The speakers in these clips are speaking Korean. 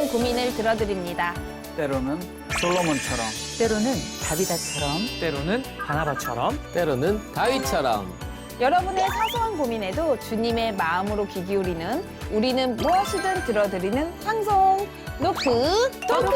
사소한 고민을 들어드립니다. 때로는 솔로몬처럼, 때로는 다비다처럼, 때로는 바나바처럼, 때로는 다윗처럼. 여러분의 사소한 고민에도 주님의 마음으로 귀 기울이는 우리는 무엇이든 들어드리는 방송 노크 토크.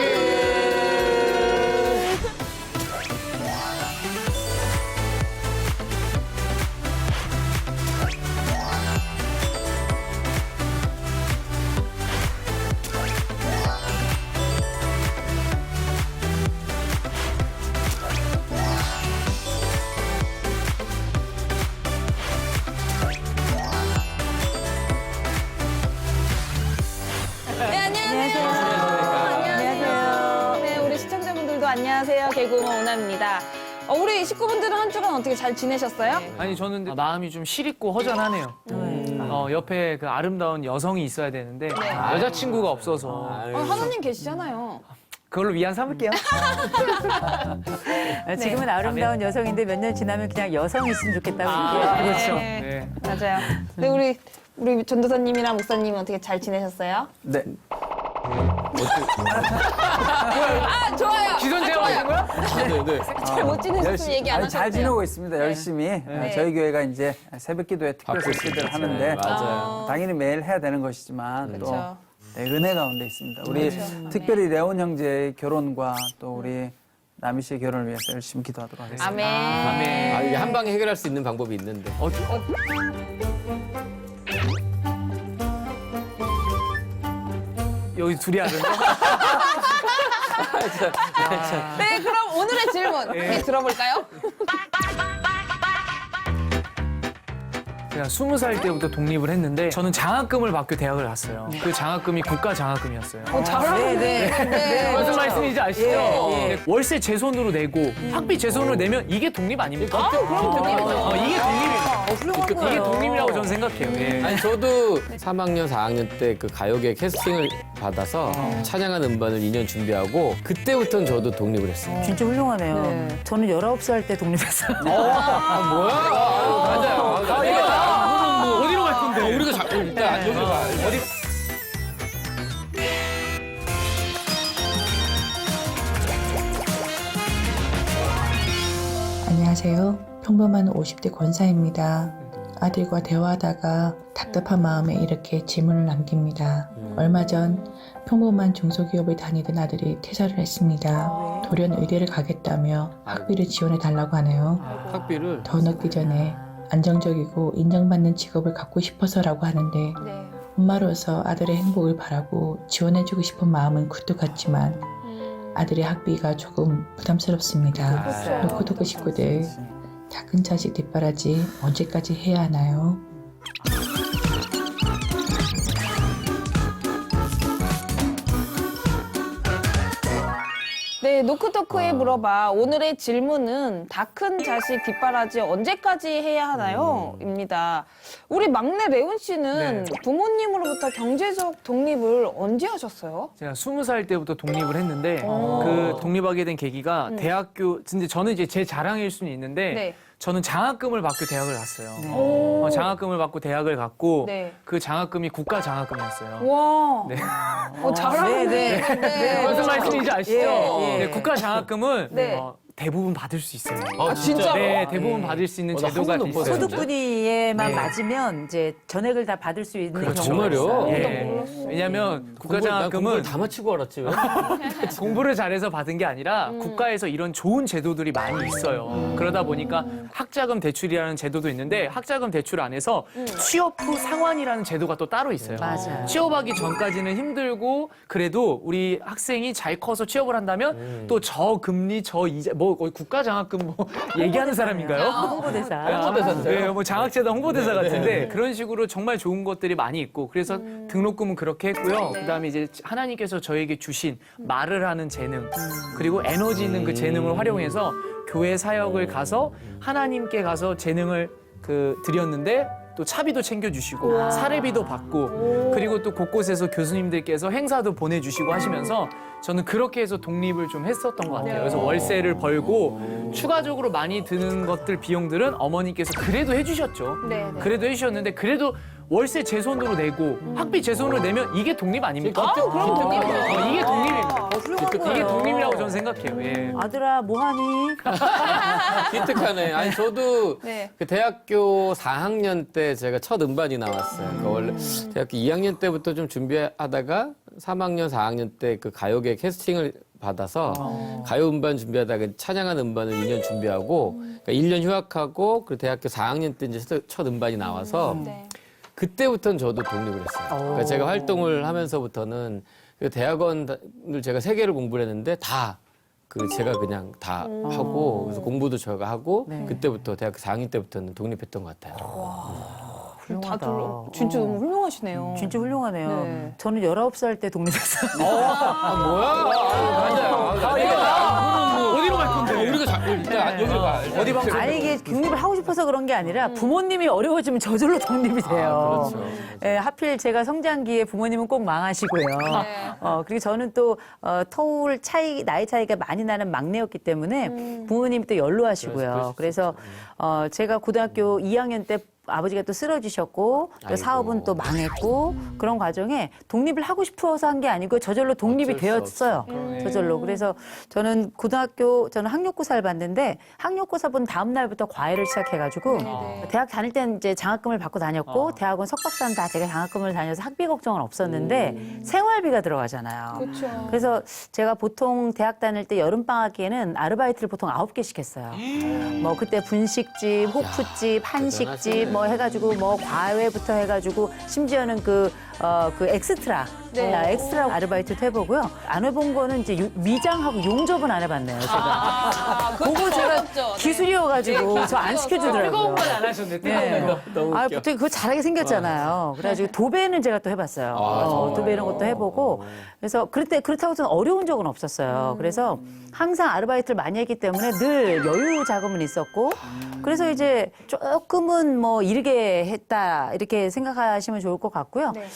네, 안녕하세요. 안녕하세요. 네, 우리 시청자분들도 안녕하세요. 개그우먼 오나입니다. 우리 식구분들은 한 주간 어떻게 잘 지내셨어요? 아니 저는 근데 마음이 좀 시립고 허전하네요. 옆에 그 아름다운 여성이 있어야 되는데 여자친구가 없어서 하나님 계시잖아요. 그걸로 위안 삼을게요. 지금은 아름다운 여성인데 몇 년 지나면 그냥 여성이 있으면 좋겠다고. 그렇죠. 네. 네. 맞아요. 네, 우리 전도사님이랑 목사님은 어떻게 잘 지내셨어요? 네, 아, 좋아요. 기존 제어하신 거야? 네. 잘 못 지내셨으면 얘기 안 아니, 잘 하셨어요. 지내고 있습니다. 열심히. 저희 교회가 이제 새벽기도회 특별 설치를 하는데 맞아요. 당연히 매일 해야 되는 것이지만 또 그렇죠. 은혜 가운데 있습니다. 우리 특별히 레온 형제의 결혼과 또 우리 나미 씨의 결혼을 위해서 열심히 기도하도록 하겠습니다. 아멘. 아멘. 아, 이게 한 방에 해결할 수 있는 방법이 있는데. 여기 둘이 하는데? 네, 그럼 오늘의 질문 함께 들어볼까요? 제가 20살 때부터 독립을 했는데 저는 장학금을 받고 대학을 갔어요. 그 장학금이 국가 장학금이었어요. 네. 무슨 말씀인지 아시죠? 네, 월세 제 손으로 내고 학비 제 손으로 내면 이게 독립 아닙니까? 그럼 독립이죠. 이게 독립이에요. 훌륭한 이게 거예요. 독립이라고 저는 생각해요. 예. 아니 저도 3학년, 4학년 때 그 가요계 캐스팅을 받아서 찬양하는 음반을 2년 준비하고 그때부터는 저도 독립을 했어요. 진짜 훌륭하네요. 네. 저는 19살 때 독립했어요. 맞아요. 어디로 갈 건데? 우리가 일단 여기로 가. 어디? 안녕하세요. 평범한 50대 권사입니다. 아들과 대화하다가 답답한 마음에 이렇게 질문을 남깁니다. 얼마 전 평범한 중소기업을 다니던 아들이 퇴사를 했습니다. 돌연 의대를 가겠다며 학비를 지원해 달라고 하네요. 학비를. 더 늦기 전에 안정적이고 인정받는 직업을 갖고 싶어서라고 하는데 네. 엄마로서 아들의 행복을 바라고 지원해주고 싶은 마음은 굴뚝 같지만 아들의 학비가 조금 부담스럽습니다. 노크토크 식구들, 작은 자식 뒷바라지 언제까지 해야 하나요? 네, 노크토크에 물어봐. 오늘의 질문은 다 큰 자식 뒷바라지 언제까지 해야 하나요? 입니다. 우리 막내 레온 씨는 네. 부모님으로부터 경제적 독립을 언제 하셨어요? 제가 20살 때부터 독립을 했는데 그 독립하게 된 계기가 대학교 근데 저는 이제 제 자랑일 수는 있는데 네. 저는 장학금을 받고 대학을 갔어요. 오. 장학금을 받고 대학을 갔고 네. 그 장학금이 국가 장학금이었어요. 와. 네. 잘하네. 네. 무슨 말씀인지 아시죠? 예. 네, 국가 장학금은 네. 대부분 받을 수 있어요. 아, 진짜로? 네, 대부분 받을 수 있는 나 제도가 한 번도 못 있어요. 받았는데? 소득분위에만 네. 맞으면 이제 전액을 다 받을 수 있는 그렇죠. 경우가 정말요? 있어요. 예. 왜냐하면 국가 난 장학금은 공부를 다 마치고 알았지. 왜? 공부를 잘해서 받은 게 아니라 국가에서 이런 좋은 제도들이 많이 있어요. 그러다 보니까 학자금 대출이라는 제도도 있는데 학자금 대출 안에서 취업 후 상환이라는 제도가 또 따로 있어요. 맞아요. 취업하기 전까지는 힘들고 그래도 우리 학생이 잘 커서 취업을 한다면 또 저금리, 저이자 뭐 거의 국가 장학금 뭐 얘기하는 사람인가요? 홍보대사. 홍보대사인데요? 네, 뭐 장학재단 홍보대사 같은데 그런 식으로 정말 좋은 것들이 많이 있고 그래서 등록금은 그렇게 했고요. 그다음에 이제 하나님께서 저에게 주신 말을 하는 재능 그리고 에너지 있는 그 재능을 활용해서 교회 사역을 가서 하나님께 가서 재능을 드렸는데 또 차비도 챙겨주시고 사례비도 받고 그리고 또 곳곳에서 교수님들께서 행사도 보내주시고 하시면서 저는 그렇게 해서 독립을 좀 했었던 것 같아요. 네. 그래서 월세를 벌고 추가적으로 많이 드는 것들 비용들은 어머니께서 그래도 해주셨죠. 네, 네. 그래도 해주셨는데 그래도 월세 제 손으로 내고 학비 제 손으로 내면 이게 독립 아닙니까? 그럼 독립이죠. 이게 독립입니다. 훌륭한 이게 거예요. 독립이라고 저는 생각해요. 예. 아들아 뭐하니? 기특하네. 아니 저도 네. 그 대학교 4학년 때 제가 첫 음반이 나왔어요. 그러니까 원래 대학교 2학년 때부터 좀 준비하다가 3학년, 4학년 때 그 가요계 캐스팅을 받아서 가요 음반 준비하다가 찬양한 음반을 2년 준비하고 그러니까 1년 휴학하고 그 대학교 4학년 때 이제 첫 음반이 나와서 네. 그때부터는 저도 독립을 했어요. 그러니까 제가 활동을 하면서부터는 그 대학원을 제가 3개를 공부를 했는데 다 그 제가 그냥 다 하고 그래서 공부도 제가 하고 네. 그때부터 대학교 4학년 때부터는 독립했던 것 같아요. 훌륭하다. 다들 진짜 너무 훌륭하시네요. 진짜 훌륭하네요. 네. 저는 19살 때 독립했어요. 어디로 갈 건데? 우리가 일단 여기로 가. 어디 방송? 아니 이게 독립을 하고 싶어서 그런 게 아니라 부모님이 어려워지면 저절로 독립이 돼요. 그렇죠. 예, 하필 제가 성장기에 부모님은 꼭 망하시고요. 네. 그리고 저는 또 터울 차이 나이 차이가 많이 나는 막내였기 때문에 부모님이 또 연로하시고요. 그래서 제가 고등학교 2학년 때 아버지가 또 쓰러지셨고 또 아이고. 사업은 또 망했고 그런 과정에 독립을 하고 싶어서 한 게 아니고 저절로 독립이 어쩔 수 되었어요. 저절로. 그래서 저는 저는 학력고사를 봤는데 학력고사 본 다음 날부터 과외를 시작해가지고 대학 다닐 때는 이제 장학금을 받고 다녔고 대학원 석박사는 다 제가 장학금을 다녀서 학비 걱정은 없었는데 생활비가 들어가잖아요. 그렇죠. 그래서 제가 보통 대학 다닐 때 여름방학기에는 아르바이트를 보통 9개씩 했어요. 뭐 그때 분식집, 호프집, 한식집 뭐 해가지고 뭐 과외부터 해가지고 심지어는 그 엑스트라. 네. 엑스트라 아르바이트도 해보고요. 안 해본 거는 이제 미장하고 용접은 안 해봤네요, 제가. 그거 제가 어렵죠. 네. 기술이어가지고 저 안 시켜주더라고요. 뜨거운 건 안 하셨네. 뜨거운 네. 거. 너무 아, 웃겨. 보통 그거 잘하게 생겼잖아요. 그래가지고 도배는 제가 또 해봤어요. 정말요? 도배 이런 것도 해보고. 그래서 그렇다고 저는 어려운 적은 없었어요. 그래서 항상 아르바이트를 많이 했기 때문에 늘 여유 자금은 있었고. 그래서 이제 조금은 뭐 이르게 했다 이렇게 생각하시면 좋을 것 같고요. 네.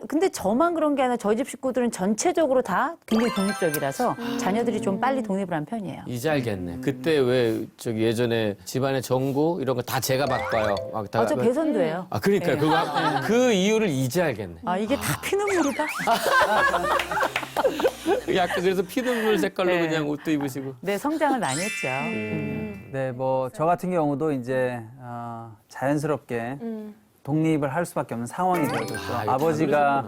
근데 저만 그런 게 아니라 저희 집 식구들은 전체적으로 다 굉장히 독립적이라서 자녀들이 좀 빨리 독립을 한 편이에요. 이제 알겠네. 그때 왜 저기 예전에 집안의 정부 이런 거 다 제가 바꿔요. 막 다. 저 개선도예요. 아 그러니까 그 이유를 이제 알겠네. 아, 이게 다 피눈물이다. 약간 그래서 피눈물 색깔로 네. 그냥 옷도 입으시고. 네, 성장을 많이 했죠. 네, 뭐 저 같은 경우도 이제 자연스럽게 독립을 할 수밖에 없는 상황이 되어졌죠. 이거 아버지가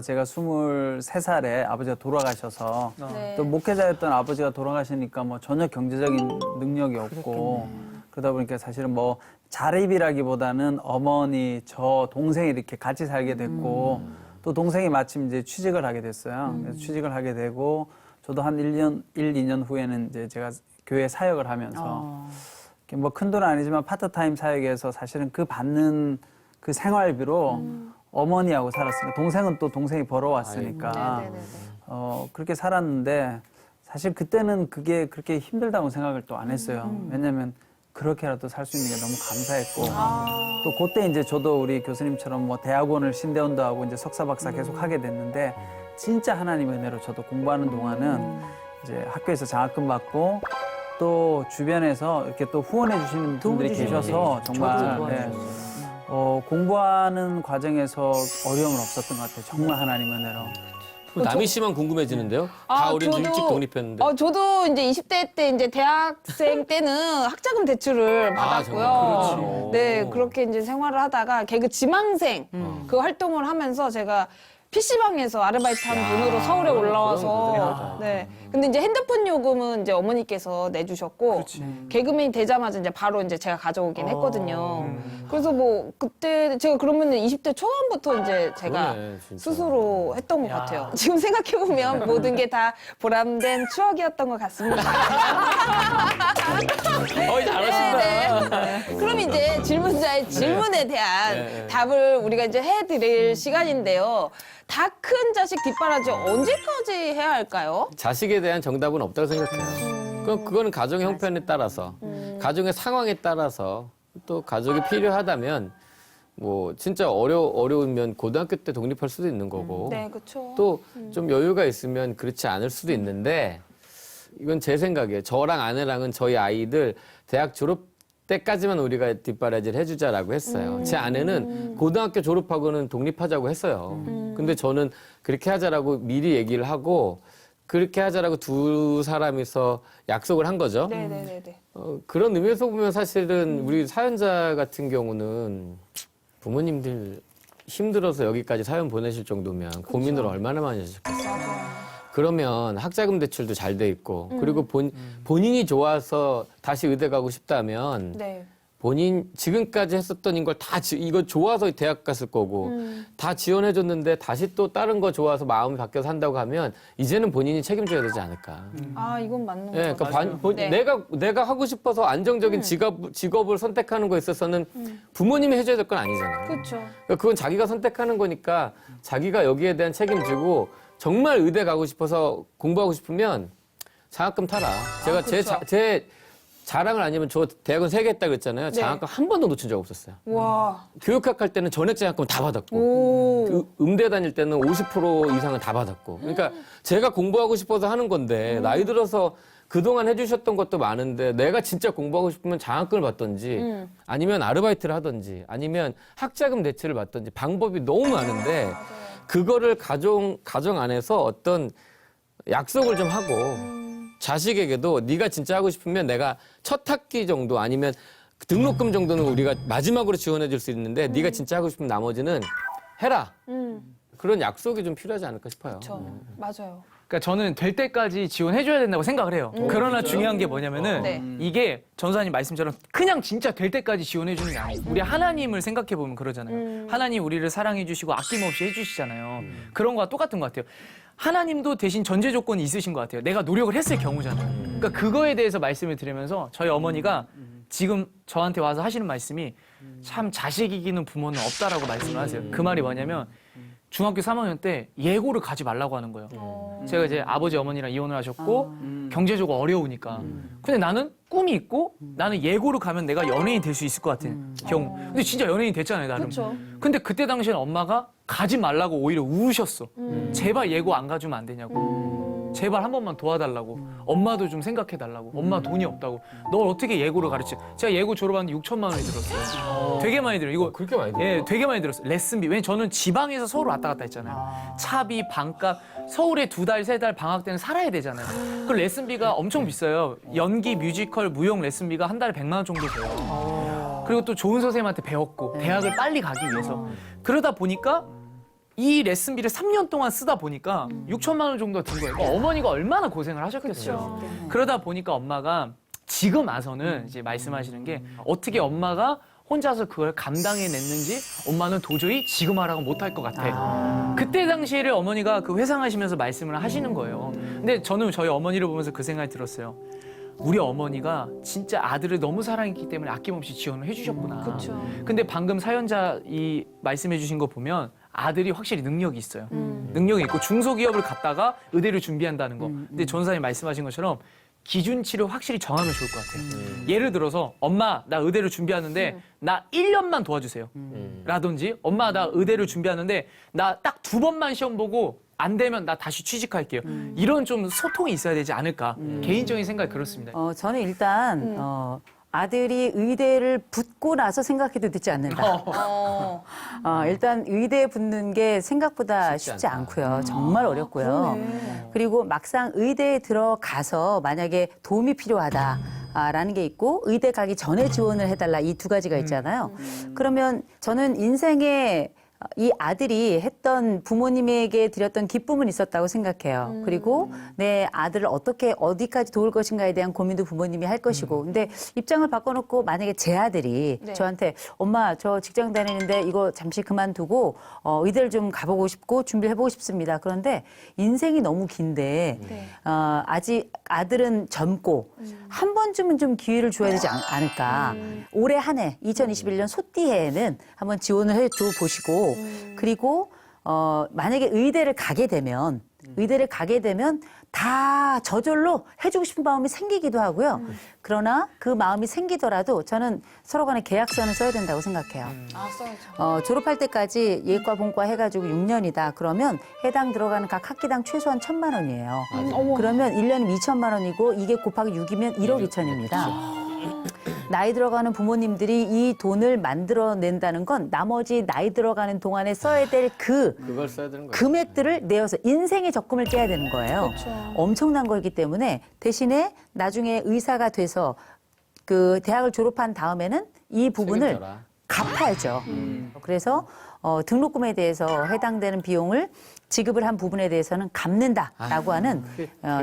제가 23살에 아버지가 돌아가셔서 네. 또 목회자였던 아버지가 돌아가시니까 뭐 전혀 경제적인 능력이 없고 그러다 보니까 사실은 뭐 자립이라기보다는 어머니, 저 동생이 이렇게 같이 살게 됐고 또 동생이 마침 이제 취직을 하게 됐어요. 그래서 취직을 하게 되고 저도 한 1, 2년 후에는 이제 제가 교회 사역을 하면서 뭐 큰 돈은 아니지만 파트타임 사역에서 사실은 그 받는 그 생활비로 어머니하고 살았으니까 동생은 또 동생이 벌어왔으니까 그렇게 살았는데 사실 그때는 그게 그렇게 힘들다고 생각을 또 안 했어요. 왜냐하면 그렇게라도 살 수 있는 게 너무 감사했고 또 그때 이제 저도 우리 교수님처럼 뭐 대학원을 신대원도 하고 이제 석사 박사 계속 하게 됐는데 진짜 하나님의 은혜로 저도 공부하는 동안은 이제 학교에서 장학금 받고 또 주변에서 이렇게 또 후원해 주시는 분들이 계셔서 정말 네, 공부하는 과정에서 어려움은 없었던 것 같아요. 정말 하나님 은혜로. 남희 씨만 궁금해지는데요. 다 우리 저도- 일찍 독립했는데. 저도 이제 20대 때 이제 대학생 때는 학자금 대출을 받았고요. 정말? 그렇지. 네, 그렇게 이제 생활을 하다가 개그 지망생 그 활동을 하면서 제가 PC방에서 아르바이트 한 분으로 서울에 그런 올라와서 분들이 네. 근데 이제 핸드폰 요금은 이제 어머니께서 내주셨고 개그맨이 되자마자 이제 바로 이제 제가 가져오긴 했거든요. 그래서 뭐 그때 제가 그러면 20대 초반부터 이제 제가 그러네, 진짜. 스스로 했던 것 같아요. 지금 생각해보면 모든 게 다 보람된 추억이었던 것 같습니다. 잘하신다. 그럼 이제 질문자의 질문에 대한 답을 우리가 이제 해드릴 시간인데요. 다 큰 자식 뒷바라지 언제까지 해야 할까요? 자식에 대한 정답은 없다고 생각해요. 그거는 가정의 형편에 따라서, 가정의 상황에 따라서 또 가족이 필요하다면 뭐 진짜 어려우면 고등학교 때 독립할 수도 있는 거고 네, 그렇죠. 또 좀 여유가 있으면 그렇지 않을 수도 있는데 이건 제 생각이에요. 저랑 아내랑은 저희 아이들 대학 졸업 때까지만 우리가 뒷바라지를 해주자라고 했어요. 제 아내는 고등학교 졸업하고는 독립하자고 했어요. 근데 저는 그렇게 하자라고 미리 얘기를 하고 그렇게 하자라고 두 사람이서 약속을 한 거죠. 네네네네. 그런 의미에서 보면 사실은 우리 사연자 같은 경우는 부모님들 힘들어서 여기까지 사연 보내실 정도면 고민을 얼마나 많이 하셨겠어요. 그러면 학자금 대출도 잘 돼 있고 그리고 본인이 좋아서 다시 의대 가고 싶다면 네. 본인 지금까지 했었던 걸 다 이거 좋아서 대학 갔을 거고 다 지원해줬는데 다시 또 다른 거 좋아서 마음이 바뀌어서 한다고 하면 이제는 본인이 책임져야 되지 않을까. 아, 이건 맞는 예, 거 그러니까 같아요. 네. 내가 하고 싶어서 안정적인 직업을 선택하는 거에 있어서는 부모님이 해줘야 될 건 아니잖아요. 그렇죠. 그러니까 그건 자기가 선택하는 거니까 자기가 여기에 대한 책임지고 정말 의대 가고 싶어서 공부하고 싶으면 장학금 타라. 제가 제 자랑을 아니면 저 대학은 3개 했다 그랬잖아요. 네. 장학금 한 번도 놓친 적 없었어요. 와. 교육학 할 때는 전액 장학금 다 받았고 오. 음대 다닐 때는 50% 이상은 다 받았고 그러니까 제가 공부하고 싶어서 하는 건데 나이 들어서 그동안 해주셨던 것도 많은데 내가 진짜 공부하고 싶으면 장학금을 받든지 아니면 아르바이트를 하든지 아니면 학자금 대출을 받든지 방법이 너무 많은데 그거를 가정 안에서 어떤 약속을 좀 하고 자식에게도 네가 진짜 하고 싶으면 내가 첫 학기 정도 아니면 등록금 정도는 우리가 마지막으로 지원해 줄 수 있는데 네가 진짜 하고 싶으면 나머지는 해라. 그런 약속이 좀 필요하지 않을까 싶어요. 그렇죠. 맞아요. 그러니까 저는 될 때까지 지원해줘야 된다고 생각을 해요. 그러나 중요한 게 뭐냐면은 네. 이게 전사님 말씀처럼 그냥 진짜 될 때까지 지원해주는 게 아니에요. 우리 하나님을 생각해보면 그러잖아요. 하나님 우리를 사랑해주시고 아낌없이 해주시잖아요. 그런 거와 똑같은 것 같아요. 하나님도 대신 전제 조건이 있으신 것 같아요. 내가 노력을 했을 경우잖아요. 그러니까 그거에 대해서 말씀을 드리면서 저희 어머니가 지금 저한테 와서 하시는 말씀이 참 자식 이기는 부모는 없다라고 말씀을 하세요. 그 말이 뭐냐면 중학교 3학년 때 예고를 가지 말라고 하는 거예요. 제가 이제 아버지 어머니랑 이혼을 하셨고 경제적으로 어려우니까. 근데 나는 꿈이 있고 나는 예고를 가면 내가 연예인 될 수 있을 것 같은 경우. 근데 진짜 연예인 됐잖아요, 나름. 그쵸. 근데 그때 당시에는 엄마가 가지 말라고 오히려 우으셨어. 제발 예고 안 가주면 안 되냐고. 제발 한 번만 도와달라고. 엄마도 좀 생각해달라고. 엄마 돈이 없다고. 널 어떻게 예고를 가르쳐. 제가 예고 졸업하는데 6천만 원이 들었어요. 되게 많이 들어요. 이거 그렇게 많이 들어요? 예, 되게 많이 들었어요. 레슨비. 왜냐면 저는 지방에서 서울 왔다 갔다 했잖아요. 차비, 방값. 서울에 2달, 3달 방학 때는 살아야 되잖아요. 그 레슨비가 엄청 비싸요. 연기, 뮤지컬, 무용 레슨비가 한 달에 100만 원 정도 돼요. 그리고 또 좋은 선생님한테 배웠고 대학을 빨리 가기 위해서. 그러다 보니까 이 레슨비를 3년 동안 쓰다 보니까 6천만 원 정도 든 거예요. 그러니까 어머니가 얼마나 고생을 하셨겠어요. 그러다 보니까 엄마가 지금 와서는 이제 말씀하시는 게 어떻게 엄마가 혼자서 그걸 감당해냈는지 엄마는 도저히 지금 하라고 못할 것 같아. 그때 당시에를 어머니가 그 회상하시면서 말씀을 하시는 거예요. 근데 저는 저희 어머니를 보면서 그 생각이 들었어요. 우리 어머니가 진짜 아들을 너무 사랑했기 때문에 아낌없이 지원을 해주셨구나. 그렇죠. 근데 방금 사연자 이 말씀해주신 거 보면 아들이 확실히 능력이 있어요. 능력이 있고 중소기업을 갔다가 의대를 준비한다는 거. 근데 전사님 말씀하신 것처럼 기준치를 확실히 정하면 좋을 것 같아요. 예를 들어서 엄마 나 의대를 준비하는데 나 1년만 도와주세요. 라든지 엄마 나 의대를 준비하는데 나 딱 2번만 시험 보고 안 되면 나 다시 취직할게요. 이런 좀 소통이 있어야 되지 않을까. 개인적인 생각이 그렇습니다. 저는 일단 아들이 의대를 붙고 나서 생각해도 늦지 않는다. 일단 의대에 붙는 게 생각보다 쉽지 않고요. 정말 어렵고요. 그리고 막상 의대에 들어가서 만약에 도움이 필요하다. 라는 게 있고 의대 가기 전에 지원을 해달라 이 2가지가 있잖아요. 그러면 저는 인생에 이 아들이 했던 부모님에게 드렸던 기쁨은 있었다고 생각해요. 그리고 내 아들을 어떻게 어디까지 도울 것인가에 대한 고민도 부모님이 할 것이고. 근데 입장을 바꿔놓고 만약에 제 아들이 네. 저한테 엄마 저 직장 다니는데 이거 잠시 그만두고 의대를 좀 가보고 싶고 준비를 해보고 싶습니다. 그런데 인생이 너무 긴데 네. 아직 아들은 젊고 한 번쯤은 좀 기회를 줘야 되지 않을까. 올해 한 해 2021년 소띠해에는 한번 지원을 해줘 보시고 그리고 만약에 의대를 가게 되면 다 저절로 해주고 싶은 마음이 생기기도 하고요. 그러나 그 마음이 생기더라도 저는 서로 간에 계약서는 써야 된다고 생각해요. 아, 써야죠. 졸업할 때까지 예과, 본과 해가지고 6년이다. 그러면 해당 들어가는 각 학기당 최소한 1,000만 원이에요. 그러면 1년이면 2천만 원이고 이게 곱하기 6이면 1억 2천입니다. 나이 들어가는 부모님들이 이 돈을 만들어낸다는 건 나머지 나이 들어가는 동안에 써야 될 그걸 써야 되는 거예요. 금액들을 내어서 인생의 적금을 깨야 되는 거예요. 엄청난 거이기 때문에 대신에 나중에 의사가 돼서 그 대학을 졸업한 다음에는 이 부분을 책임져라. 갚아야죠. 그래서 등록금에 대해서 해당되는 비용을 지급을 한 부분에 대해서는 갚는다라고 하는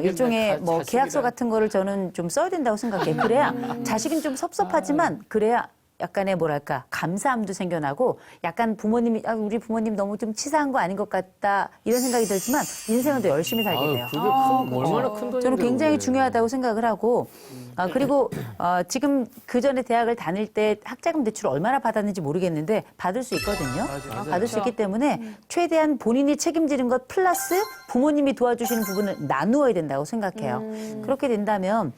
일종의 뭐 계약서 같은 거를 저는 좀 써야 된다고 생각해요. 그래야 자식은 좀 섭섭하지만 그래야 약간의 뭐랄까 감사함도 생겨나고 약간 부모님이 우리 부모님 너무 좀 치사한 거 아닌 것 같다 이런 생각이 들지만 인생은 더 열심히 살게 돼요. 그게 얼마나 큰 돈인데. 저는 굉장히 그게. 중요하다고 생각을 하고 그리고 지금 그 전에 대학을 다닐 때 학자금 대출을 얼마나 받았는지 모르겠는데 받을 수 있거든요. 받을 수 있기 때문에 최대한 본인이 책임지는 것 플러스 부모님이 도와주시는 부분을 나누어야 된다고 생각해요. 그렇게 된다면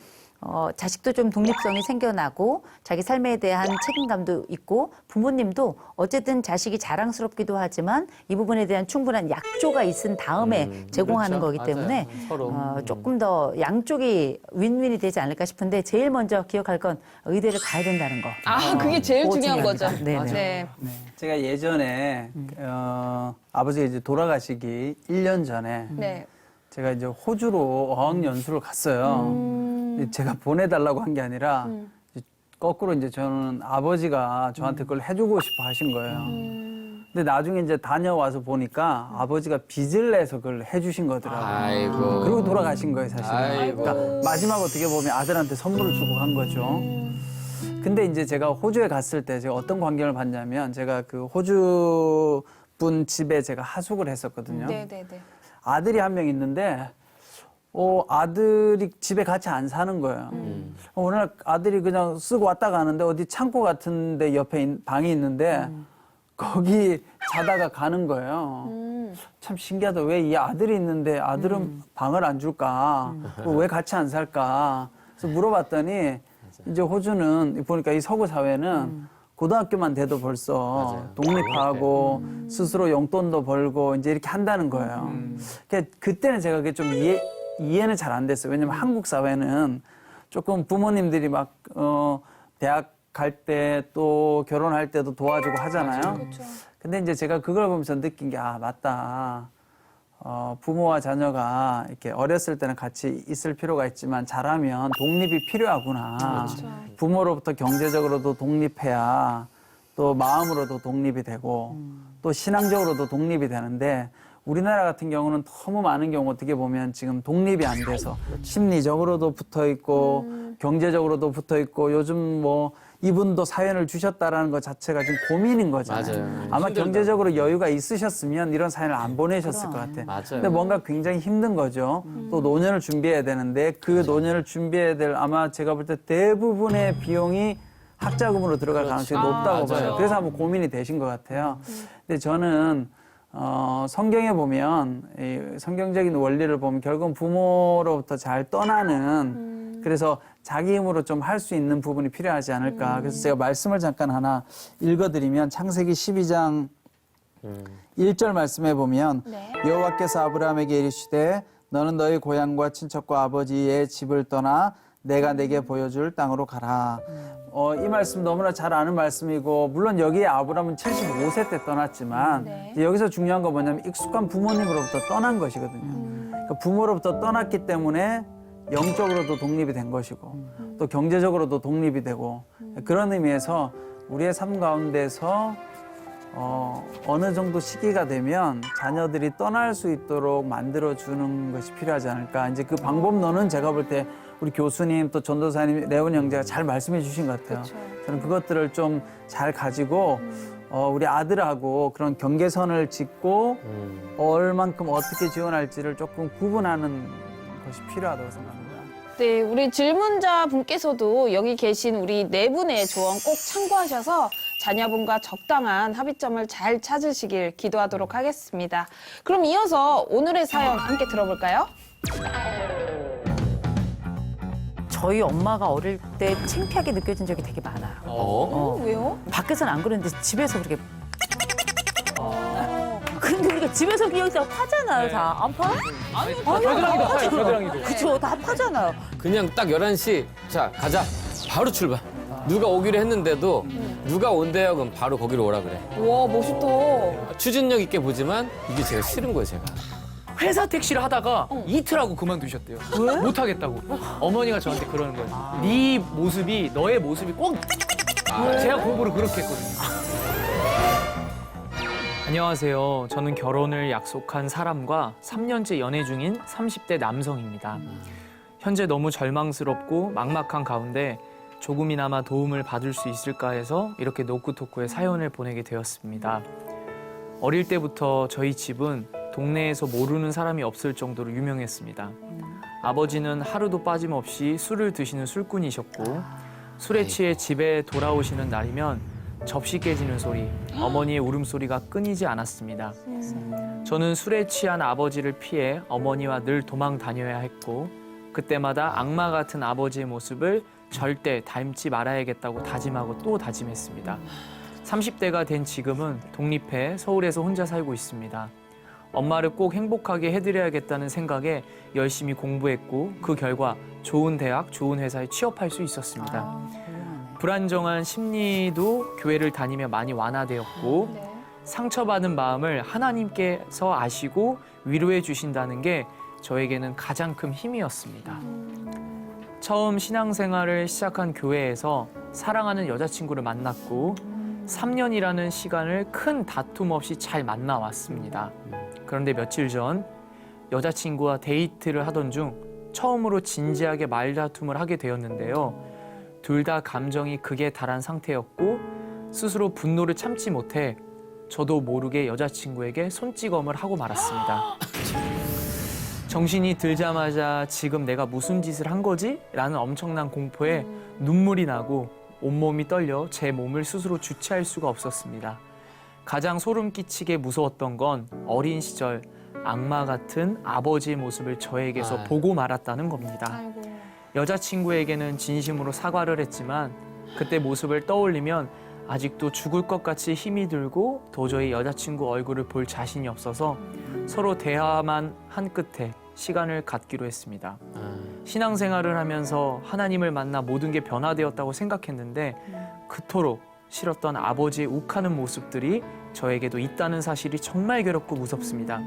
자식도 좀 독립성이 생겨나고 자기 삶에 대한 책임감도 있고 부모님도 어쨌든 자식이 자랑스럽기도 하지만 이 부분에 대한 충분한 약조가 있은 다음에 제공하는 그렇죠. 거기 때문에 맞아요. 서로. 조금 더 양쪽이 윈윈이 되지 않을까 싶은데 제일 먼저 기억할 건 의대를 가야 된다는 거. 아, 그게 제일 그거 중요한 중요합니다. 거죠. 네네. 네. 네. 제가 예전에 아버지가 이제 돌아가시기 1년 전에 네. 제가 이제 호주로 어학 연수를 갔어요. 제가 보내달라고 한 게 아니라 거꾸로 이제 저는 아버지가 저한테 그걸 해주고 싶어 하신 거예요. 근데 나중에 이제 다녀와서 보니까 아버지가 빚을 내서 그걸 해주신 거더라고요. 아이고. 그리고 돌아가신 거예요, 사실은. 아이고. 그러니까 마지막 어떻게 보면 아들한테 선물을 주고 간 거죠. 근데 이제 제가 호주에 갔을 때 제가 어떤 광경을 봤냐면 제가 그 호주 분 집에 제가 하숙을 했었거든요. 네네네. 아들이 한 명 있는데 아들이 집에 같이 안 사는 거예요. 어느 날 아들이 그냥 쓰고 왔다 가는데 어디 창고 같은 데 옆에 방이 있는데 거기 자다가 가는 거예요. 참 신기하다. 왜 이 아들이 있는데 아들은 방을 안 줄까? 왜 같이 안 살까? 그래서 물어봤더니 이제 호주는 보니까 이 서구 사회는 고등학교만 돼도 벌써 독립하고 스스로 용돈도 벌고 이제 이렇게 한다는 거예요. 그러니까 그때는 제가 그게 좀 이해는 잘 안 됐어요. 왜냐면 한국 사회는 조금 부모님들이 막 대학 갈 때 또 결혼할 때도 도와주고 하잖아요. 근데 이제 제가 그걸 보면서 느낀 게 맞다. 부모와 자녀가 이렇게 어렸을 때는 같이 있을 필요가 있지만 자라면 독립이 필요하구나. 부모로부터 경제적으로도 독립해야 또 마음으로도 독립이 되고 또 신앙적으로도 독립이 되는데 우리나라 같은 경우는 너무 많은 경우 어떻게 보면 지금 독립이 안 돼서 심리적으로도 붙어 있고 경제적으로도 붙어 있고 요즘 뭐 이분도 사연을 주셨다라는 것 자체가 지금 고민인 거잖아요. 맞아요. 아마 힘들다. 경제적으로 여유가 있으셨으면 이런 사연을 안 보내셨을 것 같아요. 맞아요. 근데 뭔가 굉장히 힘든 거죠. 또 노년을 준비해야 되는데 그 노년을 준비해야 될 아마 제가 볼 때 대부분의 비용이 학자금으로 들어갈 가능성이 높다고 맞아요. 봐요. 그래서 한번 고민이 되신 것 같아요. 근데 저는 성경에 보면 이 성경적인 원리를 보면 결국은 부모로부터 잘 떠나는 그래서 자기 힘으로 좀 할 수 있는 부분이 필요하지 않을까. 그래서 제가 말씀을 잠깐 하나 읽어드리면 창세기 12장 1절 말씀해 보면 네. 여호와께서 아브라함에게 이르시되 너는 너희 고향과 친척과 아버지의 집을 떠나 내가 내게 보여줄 땅으로 가라. 이 말씀 너무나 잘 아는 말씀이고 물론 여기에 아브라함은 75세 때 떠났지만 네. 이제 여기서 중요한 건 뭐냐면 익숙한 부모님으로부터 떠난 것이거든요. 그러니까 부모로부터 떠났기 때문에 영적으로도 독립이 된 것이고 또 경제적으로도 독립이 되고 그런 의미에서 우리의 삶 가운데서 어느 정도 시기가 되면 자녀들이 떠날 수 있도록 만들어주는 것이 필요하지 않을까. 이제 그 방법론은 제가 볼 때 우리 교수님 또 전도사님 레온 형제가 잘 말씀해 주신 것 같아요. 저는 그것들을 좀 잘 가지고 우리 아들하고 그런 경계선을 짓고 얼만큼 어떻게 지원할지를 조금 구분하는 것이 필요하다고 생각합니다. 네, 우리 질문자 분께서도 여기 계신 우리 네 분의 조언 꼭 참고하셔서 자녀분과 적당한 합의점을 잘 찾으시길 기도하도록 하겠습니다. 그럼 이어서 오늘의 사연 함께 들어볼까요? 저희 엄마가 어릴 때 창피하게 느껴진 적이 되게 많아요. 왜요? 밖에서는 안 그러는데 집에서 그렇게. 근데 우리가 집에서 그냥 다 파잖아요, 다. 안 파? 겨드랑이도 파요, 겨드랑이도. 그쵸, 다 파잖아요. 그냥 딱 11시, 자, 가자. 바로 출발. 누가 오기로 했는데도 누가 온대요? 그럼 바로 거기로 오라 그래. 와, 멋있다. 추진력 있게 보지만 이게 제가 싫은 거예요, 제가. 회사 택시를 하다가 이틀 하고 그만두셨대요. 왜? 못 하겠다고. 어머니가 저한테 그러는 거예요. 네 모습이 너의 모습이 꼭 제가 공부를 그렇게 했거든요. 안녕하세요. 저는 결혼을 약속한 사람과 3년째 연애 중인 30대 남성입니다. 현재 너무 절망스럽고 막막한 가운데 조금이나마 도움을 받을 수 있을까 해서 이렇게 노크토크에 사연을 보내게 되었습니다. 어릴 때부터 저희 집은 동네에서 모르는 사람이 없을 정도로 유명했습니다. 아버지는 하루도 빠짐없이 술을 드시는 술꾼이셨고 술에 취해 집에 돌아오시는 날이면 접시 깨지는 소리, 어머니의 울음소리가 끊이지 않았습니다. 저는 술에 취한 아버지를 피해 어머니와 늘 도망 다녀야 했고 그때마다 악마 같은 아버지의 모습을 절대 닮지 말아야겠다고 다짐하고 또 다짐했습니다. 30대가 된 지금은 독립해 서울에서 혼자 살고 있습니다. 엄마를 꼭 행복하게 해드려야겠다는 생각에 열심히 공부했고 그 결과 좋은 대학, 좋은 회사에 취업할 수 있었습니다. 불안정한 심리도 교회를 다니며 많이 완화되었고 상처받은 마음을 하나님께서 아시고 위로해 주신다는 게 저에게는 가장 큰 힘이었습니다. 처음 신앙생활을 시작한 교회에서 사랑하는 여자친구를 만났고 3년이라는 시간을 큰 다툼 없이 잘 만나왔습니다. 그런데 며칠 전 여자친구와 데이트를 하던 중 처음으로 진지하게 말다툼을 하게 되었는데요. 둘 다 감정이 극에 달한 상태였고 스스로 분노를 참지 못해 저도 모르게 여자친구에게 손찌검을 하고 말았습니다. 정신이 들자마자 지금 내가 무슨 짓을 한 거지? 라는 엄청난 공포에 눈물이 나고 온몸이 떨려 제 몸을 스스로 주체할 수가 없었습니다. 가장 소름 끼치게 무서웠던 건 어린 시절 악마 같은 아버지의 모습을 저에게서 보고 말았다는 겁니다. 아이고. 여자친구에게는 진심으로 사과를 했지만 그때 모습을 떠올리면 아직도 죽을 것 같이 힘이 들고 도저히 여자친구 얼굴을 볼 자신이 없어서 서로 대화만 한 끝에 시간을 갖기로 했습니다. 신앙생활을 하면서 하나님을 만나 모든 게 변화되었다고 생각했는데 그토록 싫었던 아버지의 욱하는 모습들이 저에게도 있다는 사실이 정말 괴롭고 무섭습니다.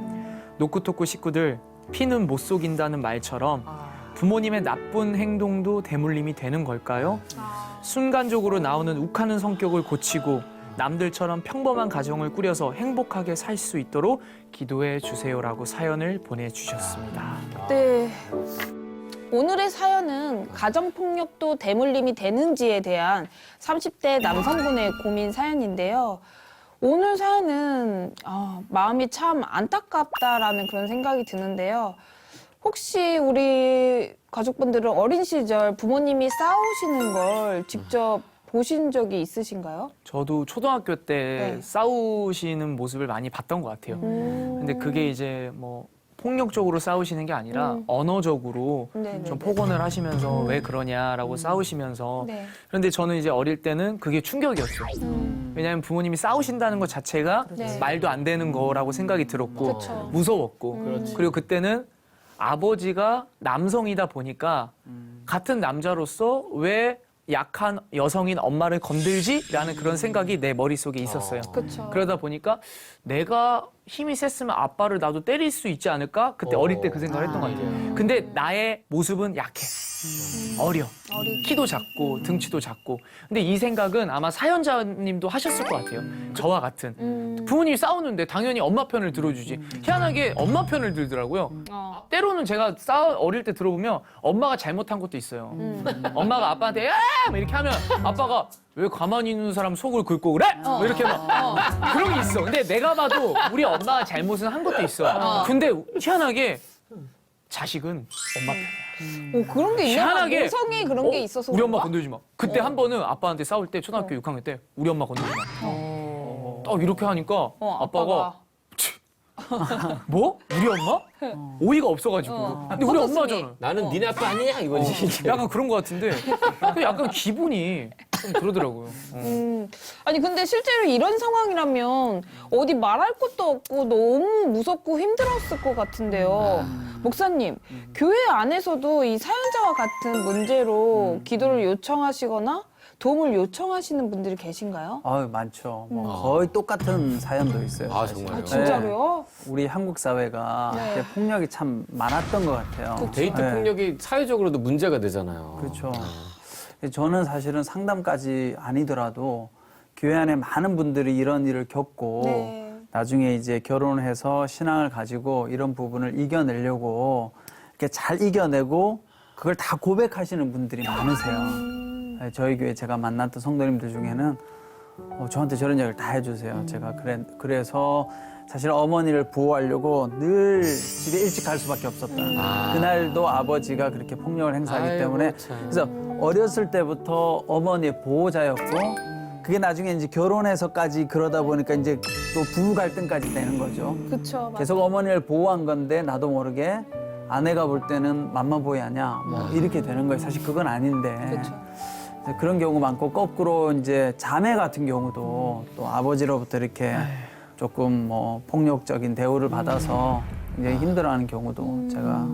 노크토크 식구들, 피는 못 속인다는 말처럼 부모님의 나쁜 행동도 대물림이 되는 걸까요? 순간적으로 나오는 욱하는 성격을 고치고 남들처럼 평범한 가정을 꾸려서 행복하게 살 수 있도록 기도해 주세요라고 사연을 보내주셨습니다. 네. 오늘의 사연은 가정폭력도 대물림이 되는지에 대한 30대 남성분의 고민 사연인데요. 오늘 사연은 마음이 참 안타깝다라는 그런 생각이 드는데요. 혹시 우리 가족분들은 어린 시절 부모님이 싸우시는 걸 직접 보신 적이 있으신가요? 저도 초등학교 때 네. 싸우시는 모습을 많이 봤던 것 같아요. 근데 그게 이제 뭐 폭력적으로 싸우시는 게 아니라 언어적으로 네네네. 좀 폭언을 하시면서 왜 그러냐라고 싸우시면서 네. 그런데 저는 이제 어릴 때는 그게 충격이었어요. 왜냐하면 부모님이 싸우신다는 것 자체가 네. 말도 안 되는 거라고 생각이 들었고 그쵸. 무서웠고 그리고 그때는 아버지가 남성이다 보니까 같은 남자로서 왜 약한 여성인 엄마를 건들지? 라는 그런 생각이 내 머릿속에 있었어요. 그쵸. 그러다 보니까 내가 힘이 셌으면 아빠를 나도 때릴 수 있지 않을까? 그때 어릴 때 그 생각을 했던 것 같아요. 근데 나의 모습은 약해. 어려. 키도 작고 등치도 작고. 근데 이 생각은 아마 사연자님도 하셨을 것 같아요. 저와 같은. 부모님이 싸우는데 당연히 엄마 편을 들어주지. 희한하게 엄마 편을 들더라고요. 때로는 제가 어릴 때 들어보면 엄마가 잘못한 것도 있어요. 엄마가 아빠한테 야! 막 이렇게 하면 아빠가 왜 가만히 있는 사람 속을 긁고 그래? 뭐 이렇게 막 그런 게 있어. 근데 내가 봐도 우리 엄마가 잘못은 한 것도 있어. 근데 희한하게 자식은 엄마 편이야. 그런 게 있나? 희한하게 모성이 그런 게 있어서 우리 엄마 그런가? 건들지 마. 그때 한 번은 아빠한테 싸울 때 초등학교 6학년 때 우리 엄마 건들지 마. 딱 이렇게 하니까 아빠가 뭐? 우리 엄마? 오이가 없어가지고. 근데 우리 엄마잖아. 나는 니네 아빠 아니야 이거지. 약간 그런 것 같은데 그 약간 기분이 좀 그러더라고요. 아니 근데 실제로 이런 상황이라면 어디 말할 것도 없고 너무 무섭고 힘들었을 것 같은데요. 목사님, 교회 안에서도 이 사연자와 같은 문제로 기도를 요청하시거나 도움을 요청하시는 분들이 계신가요? 많죠. 뭐 거의 똑같은 사연도 있어요. 아, 사실. 정말요? 진짜로요? 우리 한국 사회가 네. 이렇게 폭력이 참 많았던 것 같아요. 데이트 네. 폭력이 사회적으로도 문제가 되잖아요. 그렇죠. 저는 사실은 상담까지 아니더라도 교회 안에 많은 분들이 이런 일을 겪고 네. 나중에 이제 결혼을 해서 신앙을 가지고 이런 부분을 이겨내려고 이렇게 잘 이겨내고 그걸 다 고백하시는 분들이 많으세요. 네, 저희 교회 제가 만났던 성도님들 중에는 저한테 저런 이야기를 다 해주세요. 제가 그래서 사실 어머니를 보호하려고 늘 집에 일찍 갈 수밖에 없었다. 그날도 아버지가 그렇게 폭력을 행사하기 아이고, 때문에 참. 그래서 어렸을 때부터 어머니의 보호자였고 그게 나중에 이제 결혼해서까지 그러다 보니까 이제 또 부부 갈등까지 되는 거죠. 그쵸. 계속 어머니를 보호한 건데 나도 모르게 아내가 볼 때는 맘마보이 하냐 뭐 이렇게 되는 거예요. 사실 그건 아닌데. 그쵸. 그런 경우 많고 거꾸로 이제 자매 같은 경우도 또 아버지로부터 이렇게 조금 뭐 폭력적인 대우를 받아서 굉장히 힘들어하는 경우도 제가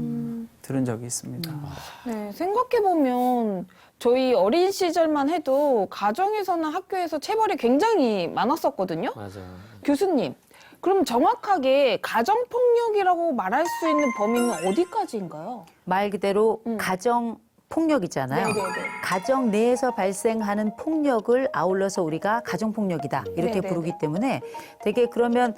들은 적이 있습니다. 네, 생각해보면 저희 어린 시절만 해도 가정에서나 학교에서 체벌이 굉장히 많았었거든요. 맞아. 교수님, 그럼 정확하게 가정폭력이라고 말할 수 있는 범위는 어디까지인가요? 말 그대로 가정 폭력이잖아요. 네네네. 가정 내에서 발생하는 폭력을 아울러서 우리가 가정 폭력이다 이렇게 네네네. 부르기 때문에 되게 그러면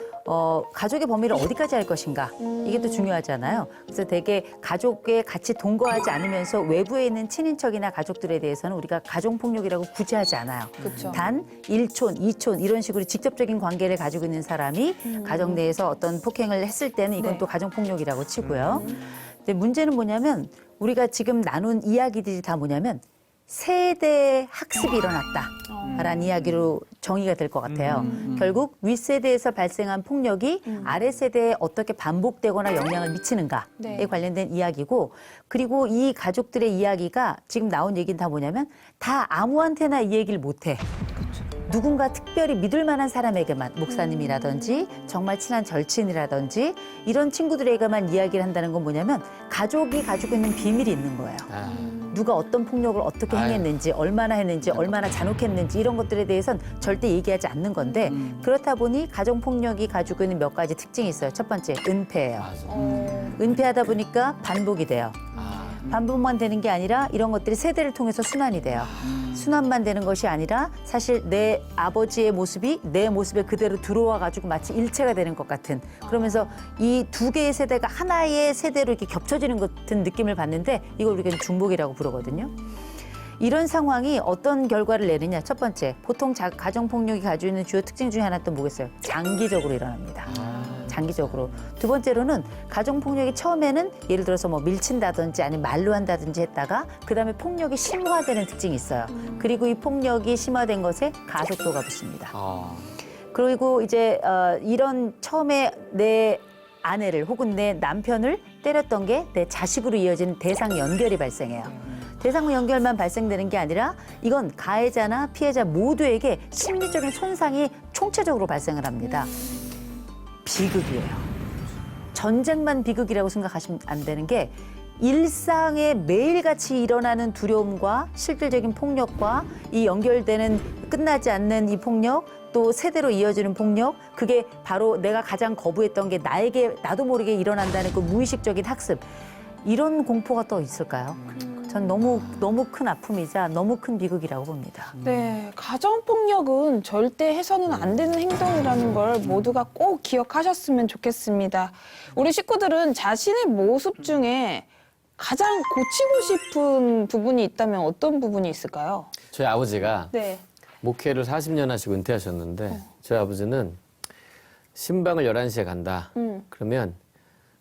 가족의 범위를 어디까지 할 것인가 이게 또 중요하잖아요. 그래서 되게 가족에 같이 동거하지 않으면서 외부에 있는 친인척이나 가족들에 대해서는 우리가 가정 폭력이라고 굳이 하지 않아요. 그쵸. 단 1촌, 2촌 이런 식으로 직접적인 관계를 가지고 있는 사람이 가정 내에서 어떤 폭행을 했을 때는 이건 네. 또 가정 폭력이라고 치고요. 근데 문제는 뭐냐면 우리가 지금 나눈 이야기들이 다 뭐냐면 세대 학습이 일어났다라는 이야기로 정의가 될 것 같아요. 결국 윗세대에서 발생한 폭력이 아랫세대에 어떻게 반복되거나 영향을 미치는가에 네. 관련된 이야기고 그리고 이 가족들의 이야기가 지금 나온 얘기는 다 뭐냐면 다 아무한테나 이 얘기를 못해. 누군가 특별히 믿을 만한 사람에게만 목사님이라든지 정말 친한 절친이라든지 이런 친구들에게만 이야기를 한다는 건 뭐냐면 가족이 가지고 있는 비밀이 있는 거예요. 누가 어떤 폭력을 어떻게 행했는지 얼마나 했는지 얼마나 잔혹했는지 이런 것들에 대해서는 절대 얘기하지 않는 건데 그렇다 보니 가정폭력이 가지고 있는 몇 가지 특징이 있어요. 첫 번째 은폐예요. 은폐하다 보니까 반복이 돼요. 반복만 되는 게 아니라 이런 것들이 세대를 통해서 순환이 돼요. 순환만 되는 것이 아니라 사실 내 아버지의 모습이 내 모습에 그대로 들어와 가지고 마치 일체가 되는 것 같은 그러면서 이 두 개의 세대가 하나의 세대로 이렇게 겹쳐지는 것 같은 느낌을 받는데 이걸 우리가 중복이라고 부르거든요. 이런 상황이 어떤 결과를 내느냐. 첫 번째, 보통 가정폭력이 가지고 있는 주요 특징 중에 하나는 또 뭐겠어요? 장기적으로 일어납니다. 장기적으로. 두 번째로는 가정폭력이 처음에는 예를 들어서 뭐 밀친다든지 아니면 말로 한다든지 했다가 그다음에 폭력이 심화되는 특징이 있어요. 그리고 이 폭력이 심화된 것에 가속도가 붙습니다. 그리고 이제 이런 처음에 내 아내를 혹은 내 남편을 때렸던 게 내 자식으로 이어진 대상 연결이 발생해요. 대상 연결만 발생되는 게 아니라 이건 가해자나 피해자 모두에게 심리적인 손상이 총체적으로 발생을 합니다. 비극이에요. 전쟁만 비극이라고 생각하시면 안 되는 게 일상에 매일같이 일어나는 두려움과 실질적인 폭력과 이 연결되는 끝나지 않는 이 폭력 또 세대로 이어지는 폭력 그게 바로 내가 가장 거부했던 게 나에게 나도 모르게 일어난다는 그 무의식적인 학습 이런 공포가 또 있을까요? 전 너무 큰 아픔이자 너무 큰 비극이라고 봅니다. 네, 가정폭력은 절대 해서는 안 되는 행동이라는 걸 모두가 꼭 기억하셨으면 좋겠습니다. 우리 식구들은 자신의 모습 중에 가장 고치고 싶은 부분이 있다면 어떤 부분이 있을까요? 저희 아버지가 네. 목회를 40년 하시고 은퇴하셨는데 저희 아버지는 신방을 11시에 간다. 그러면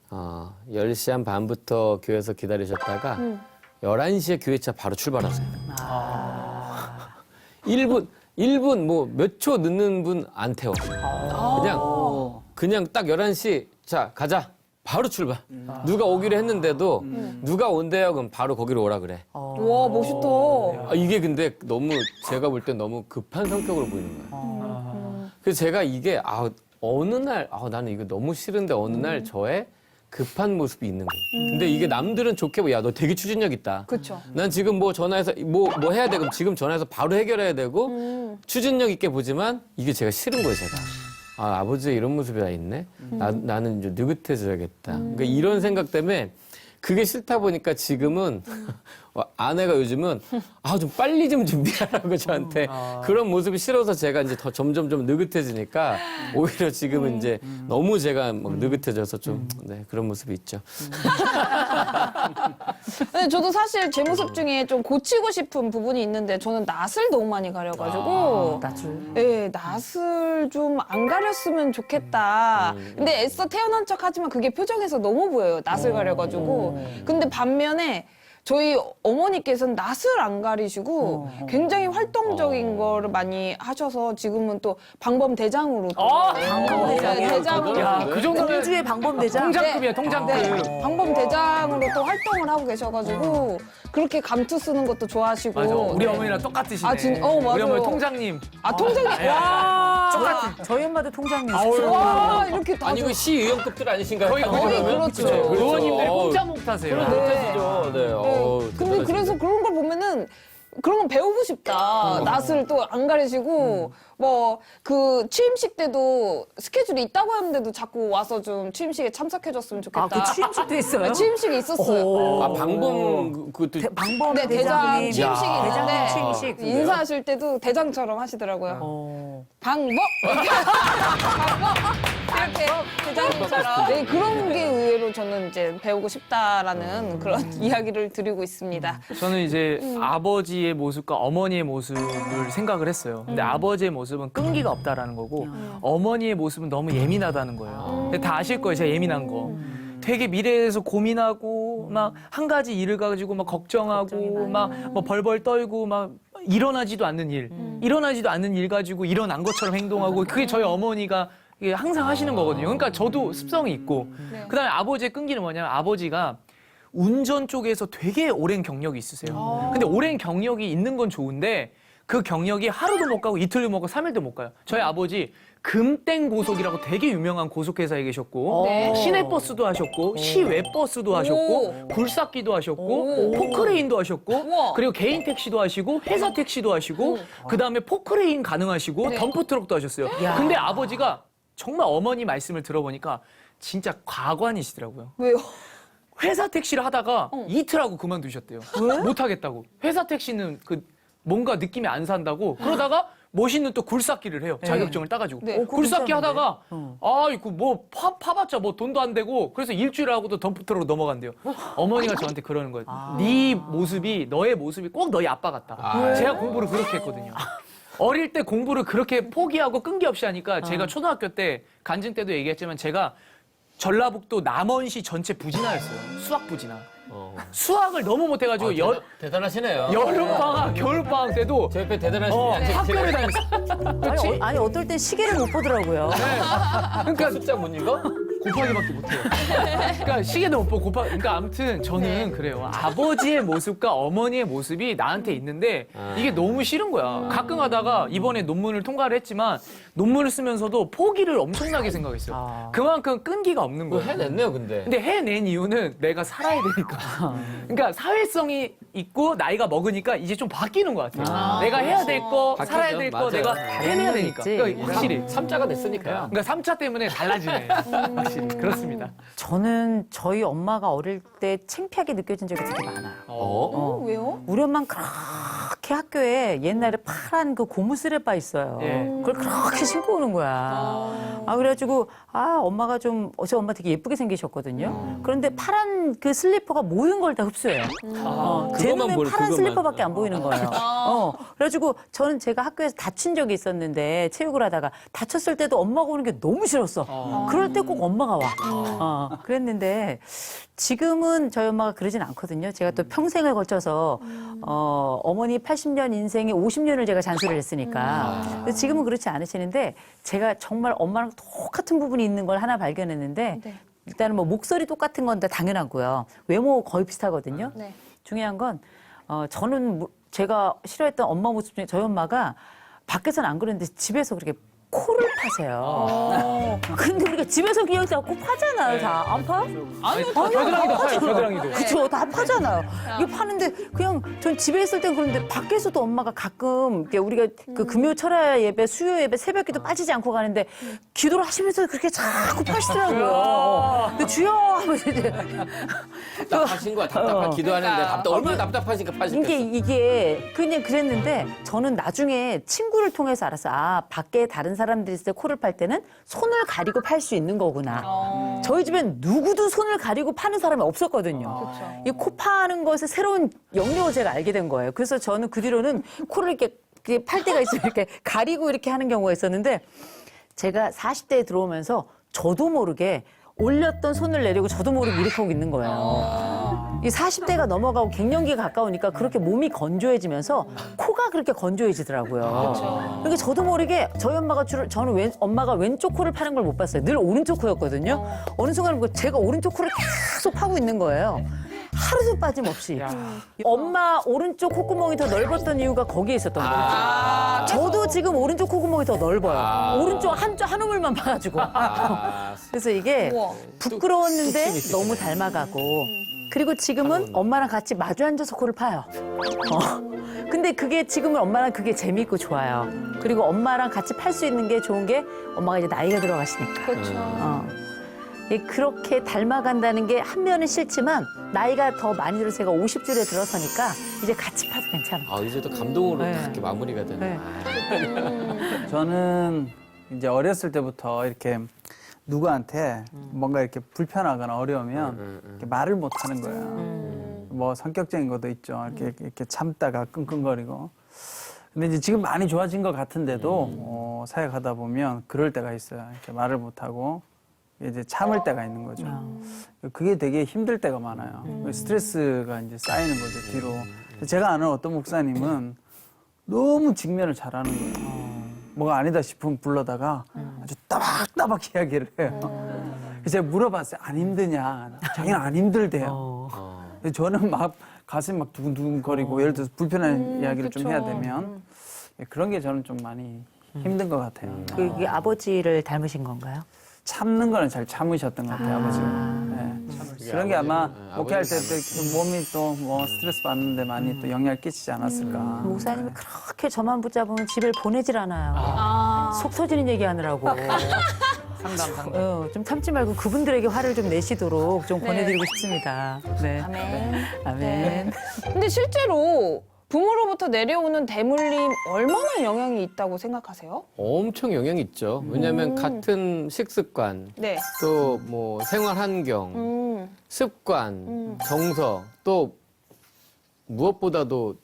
10시 한 반부터 교회에서 기다리셨다가 11시에 교회차 바로 출발하세요. 1분 뭐 몇 초 늦는 분 안 태워. 그냥 딱 11시 자 가자. 바로 출발. 누가 오기로 했는데도 누가 온대요. 그럼 바로 거기로 오라 그래. 와 멋있다. 이게 근데 너무 제가 볼 땐 너무 급한 성격으로 보이는 거예요. 그래서 제가 이게 어느 날 나는 이거 너무 싫은데 어느 날 저의 급한 모습이 있는 거예요. 근데 이게 남들은 좋게 야 너 되게 추진력 있다. 그렇죠. 난 지금 뭐 전화해서 뭐 해야 돼 그럼 지금 전화해서 바로 해결해야 되고 추진력 있게 보지만 이게 제가 싫은 거예요 제가. 아버지의 이런 모습이 다 있네. 나는 이제 느긋해져야겠다. 그러니까 이런 생각 때문에 그게 싫다 보니까 지금은 아내가 요즘은 좀 빨리 좀 준비하라고 저한테 그런 모습이 싫어서 제가 이제 더 점점 느긋해지니까 오히려 지금은 이제 너무 제가 막 느긋해져서 좀 그런 모습이 있죠. 근데 저도 사실 제 모습 중에 좀 고치고 싶은 부분이 있는데 저는 낯을 너무 많이 가려가지고 낯을. 네, 낯을 좀 안 가렸으면 좋겠다. 근데 애써 태어난 척 하지만 그게 표정에서 너무 보여요. 낯을 가려가지고. 근데 반면에 저희 어머니께서는 낯을 안 가리시고 굉장히 활동적인 거를 많이 하셔서 지금은 또 방범대장으로 또 방범대장이요? 대장으로 야, 그 정도면 공주의 방범대장. 통장급이야, 통장급. 네, 방범대장으로 또 활동을 하고 계셔가지고 그렇게 감투 쓰는 것도 좋아하시고 맞아. 우리 네. 어머니랑 똑같으시네. 맞아요. 우리 어머니 통장님. 통장님 와, 저희 엄마도 통장님. 와 이렇게 다 아니 이거 시의원급들 아니신가요? 거의 그렇죠. 의원님들 어우. 혼자 못 하세요. 못하시죠. 네. 근데 그래서 그런 걸 보면은 그런 거 배우고 싶다. 낯을 또 안 가리시고 뭐 그 취임식 때도 스케줄이 있다고 하는데도 자꾸 와서 좀 취임식에 참석해줬으면 좋겠다. 그 취임식도 있어요? 취임식이 있었어요. 방범 그것도 방범 네, 대장 대장님. 취임식이 대장님 있는데 취임식. 인사하실 때도 대장처럼 하시더라고요. 방법 이렇게 대장처럼 네, 그런 게 의외로 저는 이제 배우고 싶다라는 그런 이야기를 드리고 있습니다. 저는 이제 아버지의 모습과 어머니의 모습을 생각을 했어요. 근데 아버지의 모습은 끈기가 없다라는 거고 어머니의 모습은 너무 예민하다는 거예요. 근데 다 아실 거예요, 제가 예민한 거. 되게 미래에 대해서 고민하고 막 한 가지 일을 가지고 막 걱정하고 막 뭐 벌벌 떨고 막 일어나지도 않는 일 가지고 일어난 것처럼 행동하고 그게 저희 어머니가 이게 항상 하시는 거거든요. 그러니까 저도 습성이 있고 그다음에 아버지의 끈기는 뭐냐면 아버지가 운전 쪽에서 되게 오랜 경력이 있으세요. 근데 오랜 경력이 있는 건 좋은데 그 경력이 하루도 못 가고 이틀도 못 가고 3일도 못 가요. 저희 아버지 금땡 고속이라고 되게 유명한 고속회사에 계셨고 네. 시내버스도 하셨고 시외버스도 하셨고 굴삭기도 하셨고 포크레인도 하셨고 우와. 그리고 개인 택시도 하시고 회사 택시도 하시고 그다음에 포크레인 가능하시고 네. 덤프트럭도 하셨어요. 근데 아버지가 정말 어머니 말씀을 들어보니까 진짜 과관이시더라고요. 왜요? 회사 택시를 하다가 이틀 하고 그만두셨대요. 못 하겠다고. 회사 택시는 그 뭔가 느낌이 안 산다고. 그러다가 멋있는 또 굴삭기를 해요. 자격증을 따가지고. 네. 굴삭기 하다가 이거 뭐 파봤자 뭐 돈도 안 되고 그래서 일주일 하고도 덤프트럭으로 넘어간대요. 어머니가 저한테 그러는 거예요. 네 모습이 너의 모습이 꼭 너희 아빠 같다. 제가 공부를 그렇게 했거든요. 어릴 때 공부를 그렇게 포기하고 끈기 없이 하니까 제가 초등학교 때 간증 때도 얘기했지만 제가 전라북도 남원시 전체 부진하였어요. 수학 부진하. 수학을 너무 못해가지고 대단하시네요. 여름방학, 겨울방학 때도 제 옆에 대단하신 분이 앉아 학교를 다녔어요. 그렇지? 아니 어떨 땐 시계를 못 보더라고요. 그러니까 숫자 못 읽어? 곱하기밖에 못해요. 그러니까 시계도 못 보고 그러니까 아무튼 저는 그래요. 아버지의 모습과 어머니의 모습이 나한테 있는데 이게 너무 싫은 거야. 가끔 하다가 이번에 논문을 통과를 했지만 논문을 쓰면서도 포기를 엄청나게 생각했어요. 그만큼 끈기가 없는 그거 거예요. 해냈네요, 근데. 근데 해낸 이유는 내가 살아야 되니까. 그러니까 사회성이 있고 나이가 먹으니까 이제 좀 바뀌는 것 같아요. 내가 해야 될 거, 바뀌죠. 살아야 될 거 맞아요. 내가 해내야 되니까. 있지. 그러니까 확실히. 삼자가 됐으니까요. 그러니까 3차 때문에 달라지네. 확실히. 그렇습니다. 저는 저희 엄마가 어릴 때 창피하게 느껴진 적이 되게 많아요. 왜요? 우리 엄마는 그렇게 학교에 옛날에 파란 그 고무 스레빠 있어요. 예. 그걸 그렇게 신고 오는 거야. 그래가지고, 엄마가 저 엄마 되게 예쁘게 생기셨거든요. 그런데 파란 그 슬리퍼가 모든 걸 다 흡수해요. 제 그것만 눈에 보여, 파란 그것만. 슬리퍼밖에 안 보이는 거예요. 그래가지고 저는 제가 학교에서 다친 적이 있었는데 체육을 하다가 다쳤을 때도 엄마가 오는 게 너무 싫었어. 그럴 때 꼭 엄마가 와. 그랬는데 지금은 저희 엄마가 그러진 않거든요. 제가 또 평생을 거쳐서 어머니 80년 인생에 50년을 제가 잔소리를 했으니까. 근데 지금은 그렇지 않으시는데 제가 정말 엄마랑 똑같은 부분이 있는 걸 하나 발견했는데 네. 일단은 뭐 목소리 똑같은 건 다 당연하고요. 외모 거의 비슷하거든요. 네. 중요한 건 저는 제가 싫어했던 엄마 모습 중에 저희 엄마가 밖에서는 안 그랬는데 집에서 그렇게 코를 파세요. 근데 우리가 집에서 그냥 다 코 파잖아요. 다 안 파? 아니요, 겨드랑이도 파요, 겨드랑이도. 그쵸, 다 파잖아요. 이게 파는데 그냥 전 집에 있을 때 그런데 밖에서도 엄마가 가끔 이렇게 우리가 그 금요 철야 예배, 수요 예배, 새벽기도 빠지지 않고 가는데 기도를 하시면서 그렇게 자꾸 파시더라고요. 근데 주여 하면서 이제 답답하신 거야. 답답한 기도하는데 얼마나 답답하시니까 파실까. 이게 그냥 그랬는데 저는 나중에 친구를 통해서 알았어. 아, 밖에 다른 사람들이 있을 때 코를 팔 때는 손을 가리고 팔 수 있는 거구나. 저희 집엔 누구도 손을 가리고 파는 사람이 없었거든요. 이 코 파는 것의 새로운 영역을 제가 알게 된 거예요. 그래서 저는 그 뒤로는 코를 이렇게 팔 때가 있으면 이렇게 가리고 이렇게 하는 경우가 있었는데 제가 40대에 들어오면서 저도 모르게 올렸던 손을 내리고 저도 모르게 이렇게 하고 있는 거예요. 이 40대가 넘어가고 갱년기가 가까우니까 그렇게 몸이 건조해지면서 코가 그렇게 건조해지더라고요. 그러니까 저도 모르게 저희 엄마가 저는 엄마가 왼쪽 코를 파는 걸 못 봤어요. 늘 오른쪽 코였거든요. 어느 순간 제가 오른쪽 코를 계속 파고 있는 거예요. 하루도 빠짐없이. 엄마 오른쪽 콧구멍이 더 넓었던 이유가 거기에 있었던 거예요. 저도 지금 오른쪽 콧구멍이 더 넓어요. 오른쪽 한 우물만 봐가지고. 그래서 이게 우와. 부끄러웠는데 너무 닮아가고. 그리고 지금은 엄마랑 같이 마주 앉아서 코를 파요. 근데 그게 지금은 엄마랑 그게 재미있고 좋아요. 그리고 엄마랑 같이 팔 수 있는 게 좋은 게 엄마가 이제 나이가 들어가시니까. 그렇죠. 그렇게 닮아간다는 게 한 면은 싫지만 나이가 더 많이 들어서 제가 50줄에 들어서니까 이제 같이 파도 괜찮아요. 이제 또 감동으로 네. 이렇게 마무리가 되네. 네. 저는 이제 어렸을 때부터 이렇게 누구한테 뭔가 이렇게 불편하거나 어려우면 이렇게 말을 못 하는 거예요. 뭐 성격적인 것도 있죠. 이렇게 참다가 끙끙거리고. 근데 이제 지금 많이 좋아진 것 같은데도 사회 가다 보면 그럴 때가 있어요. 이렇게 말을 못 하고 이제 참을 때가 있는 거죠. 그게 되게 힘들 때가 많아요. 스트레스가 이제 쌓이는 거죠, 뒤로. 제가 아는 어떤 목사님은 너무 직면을 잘하는 거예요. 뭐가 아니다 싶으면 불러다가 아주 따박따박 이야기를 해요. 그래서 제가 물어봤어요. 안 힘드냐? 자기는 안 힘들대요. 그래서 저는 막 가슴이 막 두근두근거리고 예를 들어서 불편한 이야기를 좀 해야 되면 그런 게 저는 좀 많이 힘든 것 같아요. 그게 아버지를 닮으신 건가요? 참는 거는 잘 참으셨던 것 같아요, 아버지가. 네. 그런 게 아마 목회할 때 몸이 또 뭐 스트레스 받는데 많이 또 영향을 끼치지 않았을까. 목사님이 그렇게 저만 붙잡으면 집에 보내질 않아요. 속 터지는 얘기하느라고. 상담. 좀 참지 말고 그분들에게 화를 좀 내시도록 좀 권해드리고 싶습니다. 네. 아멘. 아멘. 네. 근데 실제로 부모로부터 내려오는 대물림 얼마나 영향이 있다고 생각하세요? 엄청 영향이 있죠. 왜냐하면 같은 식습관, 네. 또 뭐 생활 환경, 습관, 정서, 또 무엇보다도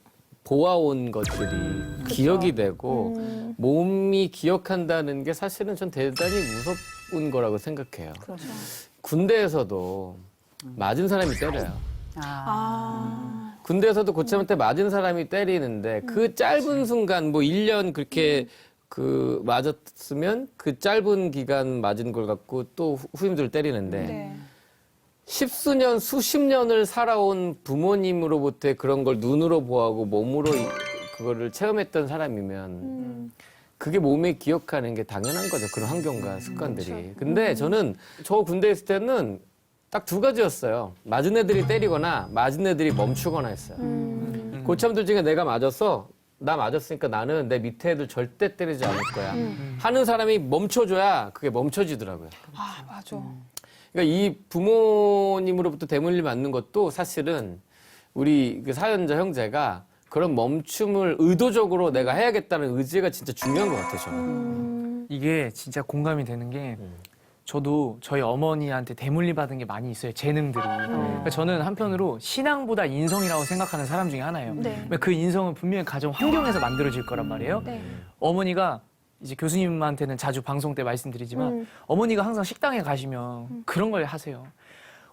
보아온 것들이 기억이 되고 몸이 기억한다는 게 사실은 전 대단히 무서운 거라고 생각해요. 그렇죠. 군대에서도 맞은 사람이 때려요. 군대에서도 고참한테 맞은 사람이 때리는데 그 짧은 순간 뭐 1년 그렇게 그 맞았으면 그 짧은 기간 맞은 걸 갖고 또 후임들을 때리는데 네. 십수년, 수십 년을 살아온 부모님으로부터 그런 걸 눈으로 보아하고 몸으로 그거를 체험했던 사람이면 그게 몸에 기억하는 게 당연한 거죠. 그런 환경과 습관들이. 근데 저는 저 군대에 있을 때는 딱 두 가지였어요. 맞은 애들이 때리거나 맞은 애들이 멈추거나 했어요. 고참들 중에 내가 맞았어. 나 맞았으니까 나는 내 밑에 애들 절대 때리지 않을 거야. 하는 사람이 멈춰줘야 그게 멈춰지더라고요. 아, 맞아. 그러니까 이 부모님으로부터 대물림 맞는 것도 사실은 우리 그 사연자 형제가 그런 멈춤을 의도적으로 내가 해야겠다는 의지가 진짜 중요한 것 같아요, 저는. 이게 진짜 공감이 되는 게 저도 저희 어머니한테 대물림 받은 게 많이 있어요, 재능들이. 그러니까 저는 한편으로 신앙보다 인성이라고 생각하는 사람 중에 하나예요. 네. 그 인성은 분명히 가정 환경에서 만들어질 거란 말이에요. 네. 어머니가 이제 교수님한테는 자주 방송 때 말씀드리지만 어머니가 항상 식당에 가시면 그런 걸 하세요.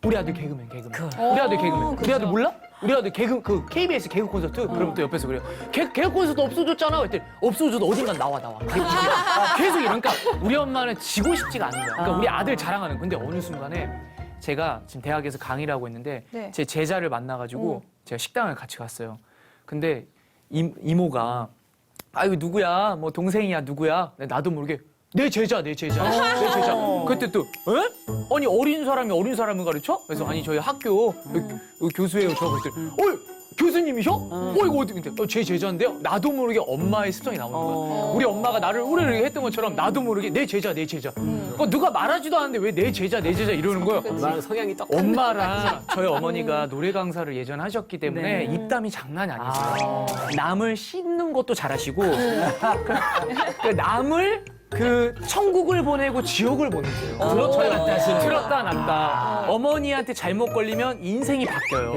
우리 아들 개그맨. 우리 아들 개그맨. 우리 아들 몰라? 우리 아들 그 KBS 개그 콘서트? 그럼 또 옆에서 그래요. 개그 콘서트 없어졌잖아. 그랬더니 없어져도 어딘간 나와. 계속 이러니까 우리 엄마는 지고 싶지가 않은 거야. 그러니까 우리 아들 자랑하는. 근데 어느 순간에 제가 지금 대학에서 강의를 하고 있는데 네. 제 제자를 만나가지고 제가 식당을 같이 갔어요. 근데 이모가 아이고 누구야? 뭐 동생이야 누구야? 나도 모르게 내 제자. 그때 또 에? 아니 어린 사람을 가르쳐? 그래서 아니 저희 학교 교수예요. 저 그랬더니 교수님이셔? 이거 어떻게 근데 제 제자인데요? 나도 모르게 엄마의 습성이 나오는 거야. 우리 엄마가 나를 우리를 했던 것처럼 나도 모르게 내 제자. 누가 말하지도 않았는데 왜 내 제자 이러는 거예요. 엄마랑 성향이 딱 엄마랑 저희 어머니가 노래 강사를 예전 하셨기 때문에 입담이 장난이 아니세요. 남을 씻는 것도 잘하시고 그 남을 그 천국을 보내고 지옥을 보내세요. 들었다 놨다. 어머니한테 잘못 걸리면 인생이 바뀌어요.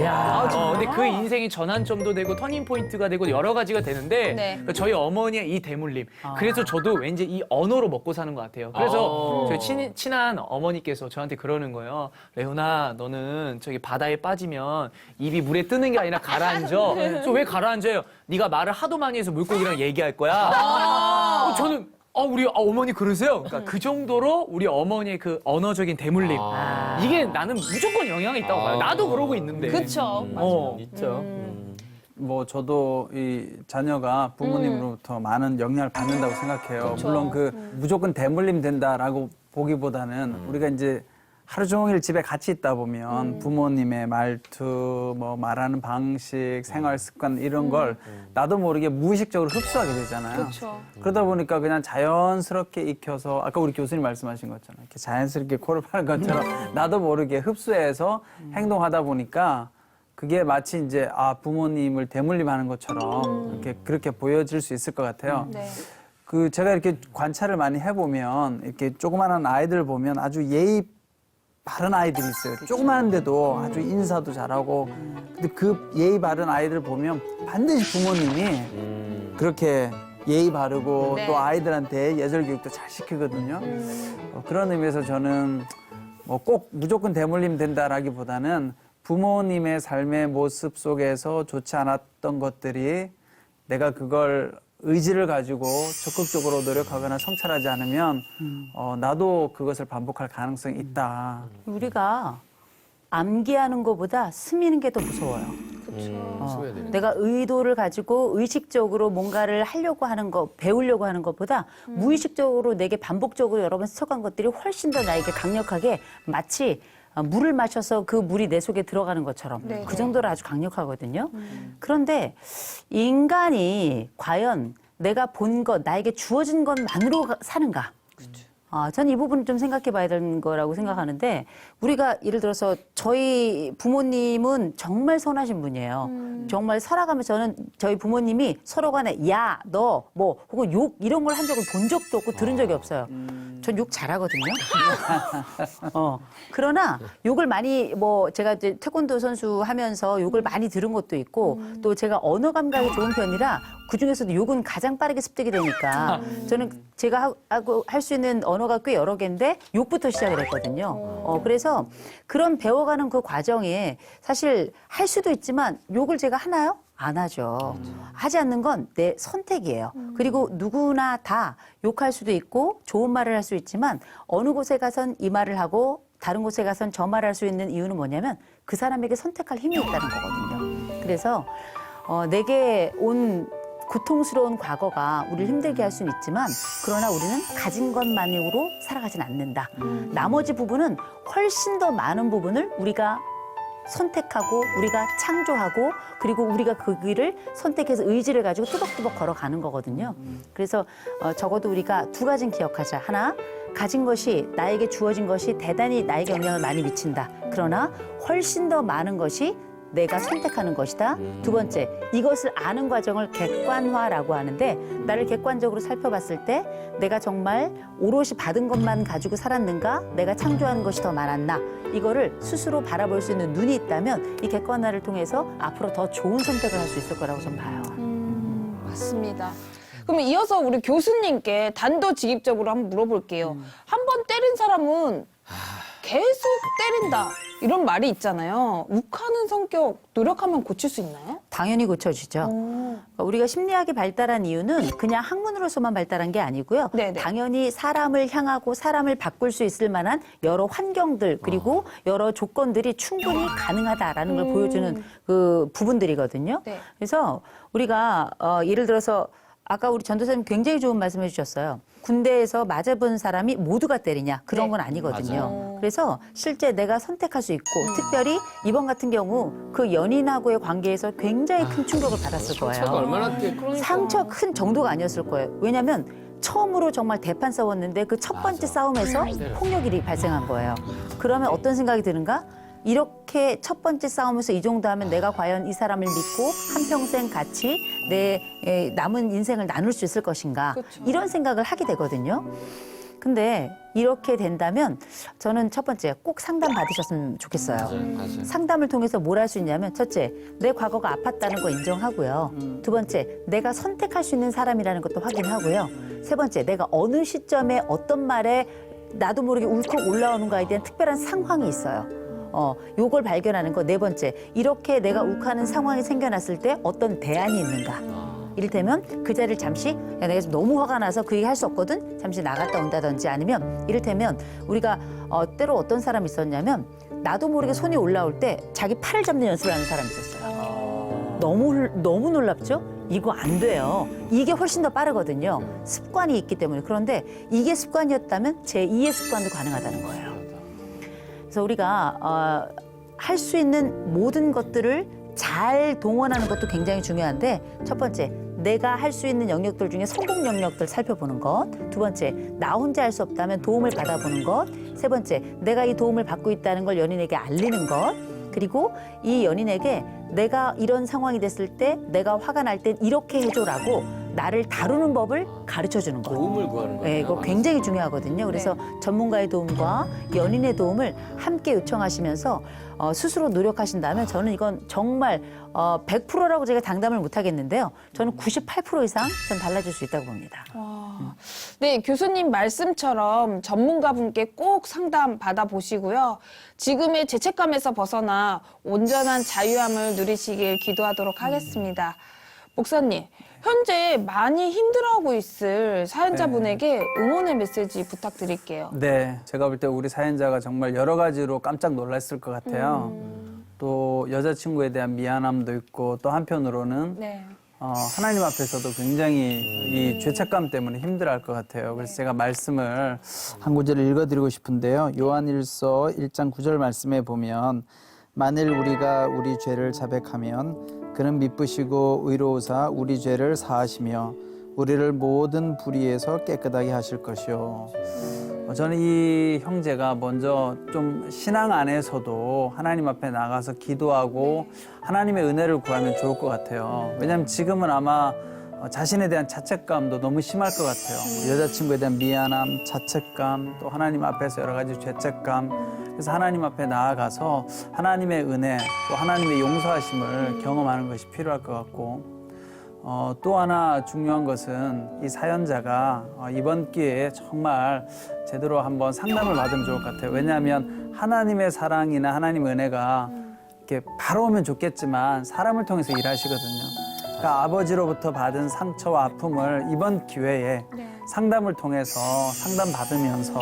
근데 그 인생이 전환점도 되고 터닝 포인트가 되고 여러 가지가 되는데 네. 저희 어머니의 이 대물림. 그래서 저도 왠지 이 언어로 먹고 사는 것 같아요. 그래서 저희 친한 어머니께서 저한테 그러는 거예요. 레오나 너는 저기 바다에 빠지면 입이 물에 뜨는 게 아니라 가라앉아. 저 왜 가라앉아요? 네가 말을 하도 많이 해서 물고기랑 얘기할 거야. 저는 우리 어머니 그러세요? 그러니까 그 정도로 우리 어머니의 그 언어적인 대물림. 이게 나는 무조건 영향이 있다고 봐요. 나도 그러고 있는데. 그쵸. 있죠. 뭐 저도 이 자녀가 부모님으로부터 많은 영향을 받는다고 생각해요. 물론 그 무조건 대물림 된다라고 보기보다는 우리가 이제 하루 종일 집에 같이 있다 보면 부모님의 말투, 뭐 말하는 방식, 생활 습관 이런 걸 나도 모르게 무의식적으로 흡수하게 되잖아요. 그렇죠. 그러다 보니까 그냥 자연스럽게 익혀서 아까 우리 교수님 말씀하신 것처럼 이렇게 자연스럽게 코를 파는 것처럼 나도 모르게 흡수해서 행동하다 보니까 그게 마치 이제 부모님을 대물림하는 것처럼 이렇게 그렇게 보여질 수 있을 것 같아요. 네. 그 제가 이렇게 관찰을 많이 해보면 이렇게 조그마한 아이들 보면 아주 예의 바른 아이들이 있어요. 조그마한데도 아주 인사도 잘하고. 근데 그 예의 바른 아이들 보면 반드시 부모님이 그렇게 예의 바르고 네. 또 아이들한테 예절 교육도 잘 시키거든요. 그런 의미에서 저는 뭐 꼭 무조건 대물림 된다라기보다는 부모님의 삶의 모습 속에서 좋지 않았던 것들이 내가 그걸 의지를 가지고 적극적으로 노력하거나 성찰하지 않으면 나도 그것을 반복할 가능성이 있다. 우리가 암기하는 것보다 스미는 게 더 무서워요. 숨어야 되네. 내가 의도를 가지고 의식적으로 뭔가를 하려고 하는 것, 배우려고 하는 것보다 무의식적으로 내게 반복적으로 여러 번 스쳐간 것들이 훨씬 더 나에게 강력하게 마치 물을 마셔서 그 물이 내 속에 들어가는 것처럼 네. 그 정도로 아주 강력하거든요. 그런데 인간이 과연 내가 본 것, 나에게 주어진 것만으로 사는가? 저는 이 부분을 좀 생각해 봐야 되는 거라고 생각하는데 우리가 예를 들어서 저희 부모님은 정말 선하신 분이에요. 정말 살아가면서 저는 저희 부모님이 서로 간에 야, 너, 뭐 혹은 욕 이런 걸 한 적을 본 적도 없고 들은 적이 없어요. 전 욕 잘하거든요. 그러나 욕을 많이 제가 이제 태권도 선수 하면서 욕을 많이 들은 것도 있고 또 제가 언어 감각이 좋은 편이라 그중에서도 욕은 가장 빠르게 습득이 되니까 저는 제가 할 수 있는 언어가 꽤 여러 개인데 욕부터 시작을 했거든요. 그래서 그런 배워가는 그 과정에 사실 할 수도 있지만 욕을 제가 하나요? 안 하죠. 하지 않는 건 내 선택이에요. 그리고 누구나 다 욕할 수도 있고 좋은 말을 할 수 있지만 어느 곳에 가선 이 말을 하고 다른 곳에 가선 저 말을 할 수 있는 이유는 뭐냐면 그 사람에게 선택할 힘이 있다는 거거든요. 그래서 내게 온 고통스러운 과거가 우리를 힘들게 할 수는 있지만 그러나 우리는 가진 것만으로 살아가진 않는다. 나머지 부분은 훨씬 더 많은 부분을 우리가 선택하고 우리가 창조하고 그리고 우리가 그 길을 선택해서 의지를 가지고 뚜벅뚜벅 걸어가는 거거든요. 그래서 적어도 우리가 두 가지는 기억하자. 하나, 가진 것이 나에게 주어진 것이 대단히 나에게 영향을 많이 미친다. 그러나 훨씬 더 많은 것이 내가 선택하는 것이다. 두 번째, 이것을 아는 과정을 객관화라고 하는데 나를 객관적으로 살펴봤을 때 내가 정말 오롯이 받은 것만 가지고 살았는가? 내가 창조하는 것이 더 많았나? 이거를 스스로 바라볼 수 있는 눈이 있다면 이 객관화를 통해서 앞으로 더 좋은 선택을 할 수 있을 거라고 저는 봐요. 맞습니다. 그럼 이어서 우리 교수님께 단도직입적으로 한번 물어볼게요. 한 번 때린 사람은 계속 때린다. 이런 말이 있잖아요. 욱하는 성격 노력하면 고칠 수 있나요? 당연히 고쳐지죠. 그러니까 우리가 심리학이 발달한 이유는 그냥 학문으로서만 발달한 게 아니고요. 네네. 당연히 사람을 향하고 사람을 바꿀 수 있을 만한 여러 환경들 그리고 여러 조건들이 충분히 가능하다라는 걸 보여주는 그 부분들이거든요. 네. 그래서 우리가 예를 들어서 아까 우리 전도사님 굉장히 좋은 말씀해 주셨어요. 군대에서 맞아본 사람이 모두가 때리냐 그런 네. 건 아니거든요. 맞아요. 그래서 실제 내가 선택할 수 있고 특별히 이번 같은 경우 그 연인하고의 관계에서 굉장히 큰 충격을 받았을 차가 거예요. 얼마나 그러니까. 상처 큰 정도가 아니었을 거예요. 왜냐하면 처음으로 정말 대판 싸웠는데 그 첫 번째 싸움에서 폭력이 발생한 거예요. 그러면 어떤 생각이 드는가? 이렇게 첫 번째 싸움에서 이 정도 하면 내가 과연 이 사람을 믿고 한평생 같이 내 남은 인생을 나눌 수 있을 것인가? 그렇죠. 이런 생각을 하게 되거든요. 근데 이렇게 된다면 저는 첫 번째 꼭 상담 받으셨으면 좋겠어요. 맞아요. 상담을 통해서 뭘 할 수 있냐면 첫째, 내 과거가 아팠다는 거 인정하고요. 두 번째, 내가 선택할 수 있는 사람이라는 것도 확인하고요. 세 번째, 내가 어느 시점에 어떤 말에 나도 모르게 울컥 올라오는가에 대한 특별한 상황이 있어요. 요걸 발견하는 거. 네 번째, 이렇게 내가 욱하는 상황이 생겨났을 때 어떤 대안이 있는가. 이를테면 그 자리를 잠시 야, 내가 지금 너무 화가 나서 그 얘기 할 수 없거든. 잠시 나갔다 온다든지 아니면 이를테면 우리가 때로 어떤 사람이 있었냐면 나도 모르게 손이 올라올 때 자기 팔을 잡는 연습을 하는 사람이 있었어요. 너무 놀랍죠? 이거 안 돼요. 이게 훨씬 더 빠르거든요. 습관이 있기 때문에. 그런데 이게 습관이었다면 제2의 습관도 가능하다는 거예요. 그래서 우리가 할 수 있는 모든 것들을 잘 동원하는 것도 굉장히 중요한데 첫 번째, 내가 할 수 있는 영역들 중에 성공 영역들 살펴보는 것. 두 번째, 나 혼자 할 수 없다면 도움을 받아보는 것. 세 번째, 내가 이 도움을 받고 있다는 걸 연인에게 알리는 것. 그리고 이 연인에게 내가 이런 상황이 됐을 때 내가 화가 날 땐 이렇게 해줘라고 나를 다루는 법을 가르쳐주는 거예요. 도움을 구하는 거예요. 네, 이거 굉장히 중요하거든요. 그래서 전문가의 도움과 연인의 도움을 함께 요청하시면서 스스로 노력하신다면 저는 이건 정말 100%라고 제가 장담을 못 하겠는데요. 저는 98% 이상 전 달라질 수 있다고 봅니다. 네, 교수님 말씀처럼 전문가분께 꼭 상담 받아보시고요. 지금의 죄책감에서 벗어나 온전한 자유함을 누리시길 기도하도록 하겠습니다. 목사님, 현재 많이 힘들어하고 있을 사연자분에게 응원의 메시지 부탁드릴게요. 네, 제가 볼 때 우리 사연자가 정말 여러 가지로 깜짝 놀랐을 것 같아요. 또 여자친구에 대한 미안함도 있고 또 한편으로는 네. 하나님 앞에서도 굉장히 이 죄책감 때문에 힘들어할 것 같아요. 그래서 제가 말씀을 한 구절을 읽어드리고 싶은데요. 요한일서 1장 9절 말씀에 보면 만일 우리가 우리 죄를 자백하면 그는 미쁘시고 의로우사 우리 죄를 사하시며 우리를 모든 불의에서 깨끗하게 하실 것이요. 저는 이 형제가 먼저 좀 신앙 안에서도 하나님 앞에 나가서 기도하고 하나님의 은혜를 구하면 좋을 것 같아요. 왜냐하면 지금은 아마 자신에 대한 자책감도 너무 심할 것 같아요. 여자친구에 대한 미안함, 자책감, 또 하나님 앞에서 여러 가지 죄책감. 그래서 하나님 앞에 나아가서 하나님의 은혜, 또 하나님의 용서하심을 경험하는 것이 필요할 것 같고 또 하나 중요한 것은 이 사연자가 이번 기회에 정말 제대로 한번 상담을 받으면 좋을 것 같아요. 왜냐하면 하나님의 사랑이나 하나님의 은혜가 이렇게 바로 오면 좋겠지만 사람을 통해서 일하시거든요. 그러니까 아버지로부터 받은 상처와 아픔을 이번 기회에 상담을 통해서 상담받으면서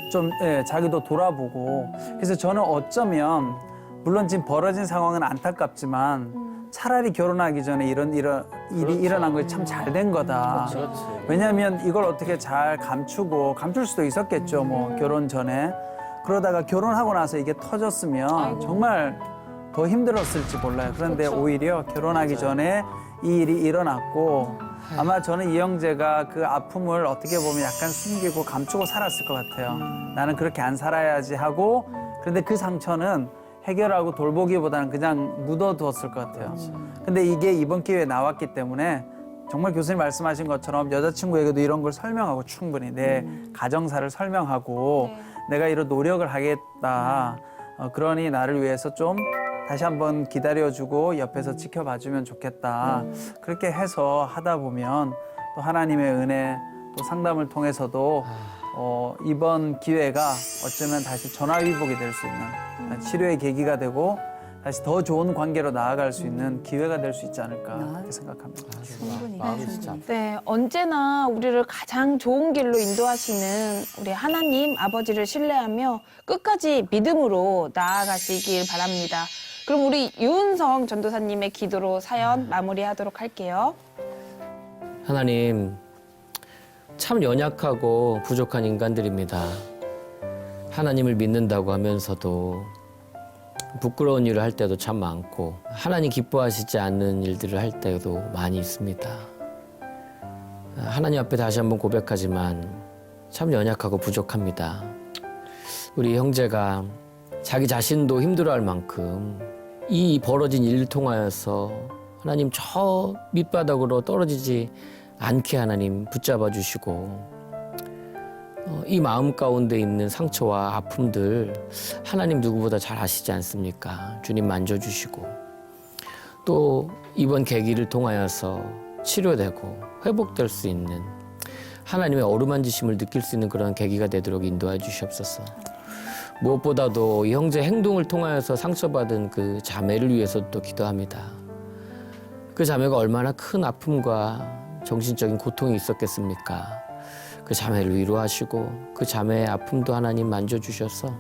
좀 자기도 돌아보고 그래서 저는 어쩌면 물론 지금 벌어진 상황은 안타깝지만 차라리 결혼하기 전에 이런 일이 일어난 거 참 잘 된 거다. 그렇지. 왜냐하면 이걸 어떻게 잘 감출 수도 있었겠죠. 뭐 결혼 전에 그러다가 결혼하고 나서 이게 터졌으면 정말 더 힘들었을지 몰라요. 그런데 오히려 결혼하기 전에 이 일이 일어났고 아마 저는 이 형제가 그 아픔을 어떻게 보면 약간 숨기고 감추고 살았을 것 같아요. 나는 그렇게 안 살아야지 하고 그런데 그 상처는 해결하고 돌보기보다는 그냥 묻어두었을 것 같아요. 근데 이게 이번 기회에 나왔기 때문에 정말 교수님 말씀하신 것처럼 여자친구에게도 이런 걸 설명하고 충분히 내 가정사를 설명하고 내가 이런 노력을 하겠다. 그러니 나를 위해서 좀 다시 한번 기다려주고 옆에서 지켜봐주면 좋겠다. 그렇게 해서 하다 보면 또 하나님의 은혜 또 상담을 통해서도 이번 기회가 어쩌면 다시 전화위복이 될 수 있는 치료의 계기가 되고 다시 더 좋은 관계로 나아갈 수 있는 기회가 될 수 있지 않을까 그렇게 생각합니다. 마음이 진짜 네, 언제나 우리를 가장 좋은 길로 인도하시는 우리 하나님 아버지를 신뢰하며 끝까지 믿음으로 나아가시길 바랍니다. 그럼 우리 유은성 전도사님의 기도로 사연 마무리하도록 할게요. 하나님, 참 연약하고 부족한 인간들입니다. 하나님을 믿는다고 하면서도 부끄러운 일을 할 때도 참 많고 하나님 기뻐하시지 않는 일들을 할 때도 많이 있습니다. 하나님 앞에 다시 한번 고백하지만 참 연약하고 부족합니다. 우리 형제가 자기 자신도 힘들어할 만큼 이 벌어진 일을 통하여서 하나님 저 밑바닥으로 떨어지지 않게 하나님 붙잡아 주시고 이 마음 가운데 있는 상처와 아픔들 하나님 누구보다 잘 아시지 않습니까? 주님 만져주시고 또 이번 계기를 통하여서 치료되고 회복될 수 있는 하나님의 어루만지심을 느낄 수 있는 그런 계기가 되도록 인도해 주시옵소서. 무엇보다도 이 형제 행동을 통하여서 상처받은 그 자매를 위해서 또 기도합니다. 그 자매가 얼마나 큰 아픔과 정신적인 고통이 있었겠습니까? 그 자매를 위로하시고 그 자매의 아픔도 하나님 만져주셔서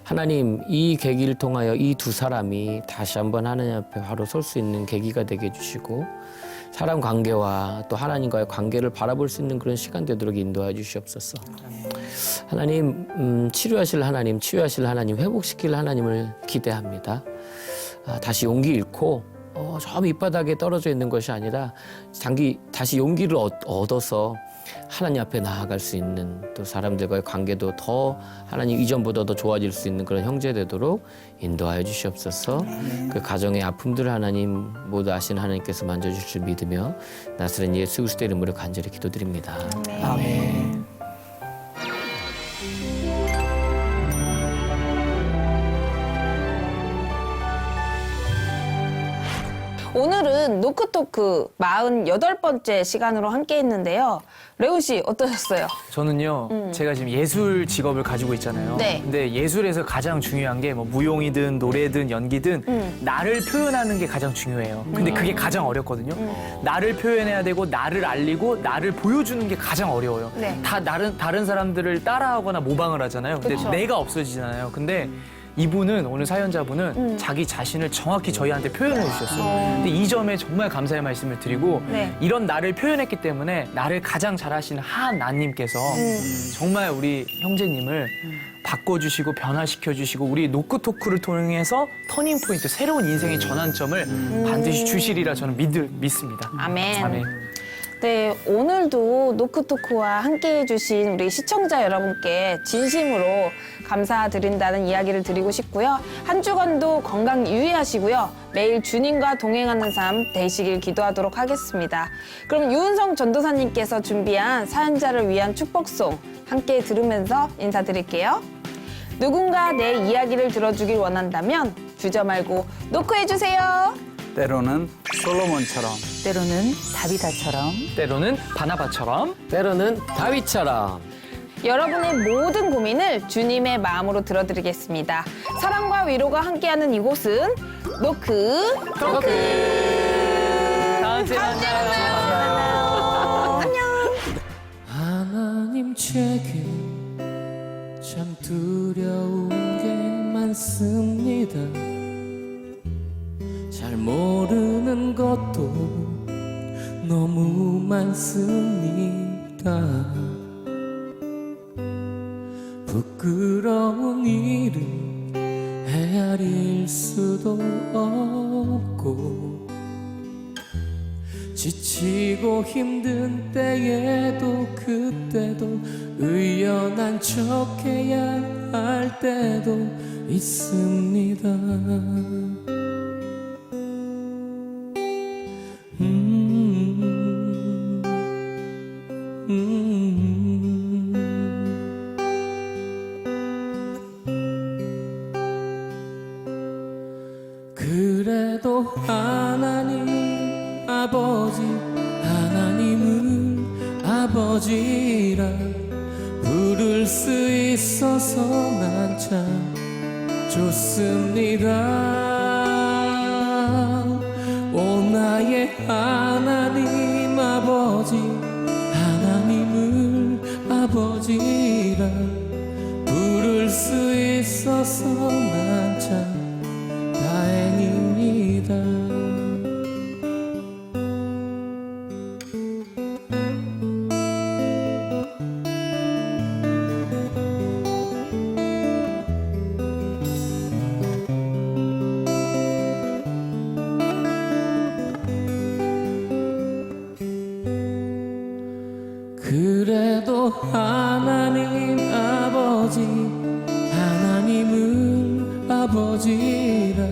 하나님 이 계기를 통하여 이 두 사람이 다시 한번 하나님 앞에 바로 설 수 있는 계기가 되게 해주시고 사람 관계와 또 하나님과의 관계를 바라볼 수 있는 그런 시간 되도록 인도해 주시옵소서. 하나님 치료하실 하나님, 치유하실 하나님, 회복시킬 하나님을 기대합니다. 다시 용기 잃고 저 밑바닥에 떨어져 있는 것이 아니라 다시 용기를 얻어서 하나님 앞에 나아갈 수 있는 또 사람들과의 관계도 더 하나님 이전보다 더 좋아질 수 있는 그런 형제 되도록 인도하여 주시옵소서. 그 가정의 아픔들을 하나님 모두 아시는 하나님께서 만져주실 줄 믿으며 나사렛 예수 그리스도 이름으로 간절히 기도드립니다. 아멘. 오늘은 노크토크 48번째 시간으로 함께 했는데요. 레오 씨 어떠셨어요? 저는요, 제가 지금 예술 직업을 가지고 있잖아요. 네. 근데 예술에서 가장 중요한 게 뭐 무용이든 노래든 연기든 나를 표현하는 게 가장 중요해요. 근데 그게 가장 어렵거든요. 나를 표현해야 되고 나를 알리고 나를 보여주는 게 가장 어려워요. 네. 다 다른 사람들을 따라하거나 모방을 하잖아요. 근데 그쵸. 내가 없어지잖아요. 근데 이분은 오늘 사연자분은 자기 자신을 정확히 저희한테 표현해 주셨어요. 근데 이 점에 정말 감사의 말씀을 드리고 네. 이런 나를 표현했기 때문에 나를 가장 잘하시는 하나님께서 정말 우리 형제님을 바꿔주시고 변화시켜주시고 우리 노크토크를 통해서 터닝포인트 새로운 인생의 전환점을 반드시 주시리라 저는 믿습니다. 아멘. 아멘. 네, 오늘도 노크토크와 함께 해주신 우리 시청자 여러분께 진심으로 감사드린다는 이야기를 드리고 싶고요. 한 주간도 건강 유의하시고요. 매일 주님과 동행하는 삶 되시길 기도하도록 하겠습니다. 그럼 유은성 전도사님께서 준비한 사연자를 위한 축복송 함께 들으면서 인사드릴게요. 누군가 내 이야기를 들어주길 원한다면 주저 말고 노크해주세요. 때로는 솔로몬처럼 때로는 다비다처럼 때로는 바나바처럼 때로는 다윗처럼 여러분의 모든 고민을 주님의 마음으로 들어드리겠습니다. 사랑과 위로가 함께하는 이곳은 노크 토크. 다음 주에 만나요. 하나님 제게 참 두려운 게 많습니다. 잘 모르는 것도 너무 많습니다. 부끄러운 일은 헤아릴 수도 없고 지치고 힘든 때에도 그때도 의연한 척해야 할 때도 있습니다. 그래도 하나님 아버지 하나님을 아버지라 있어서 난 참 좋습니다. 오 나의 하나님 아버지, 하나님을 아버지라 부를 수 있어서 난 참 다행입니다. 그래도 하나님 아버지, 하나님을 아버지라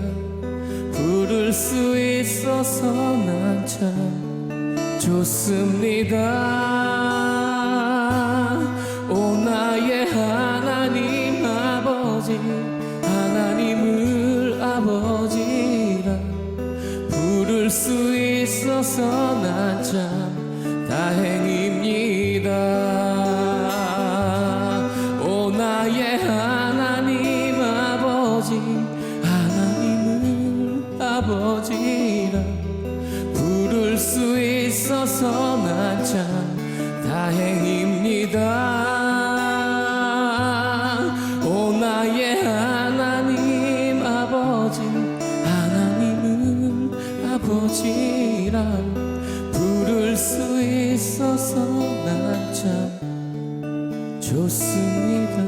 부를 수 있어서 난 참 좋습니다. 오 나의 하나님 아버지, 하나님을 아버지라 부를 수 있어서 난 참 다행입니다. 오 나의 하나님 아버지, 하나님을 아버지라 부를 수 있어서 난 참 다행입니다. 오 나의 하나님 아버지, 하나님을 아버지라 부를 수 있어서 난 참 좋습니다.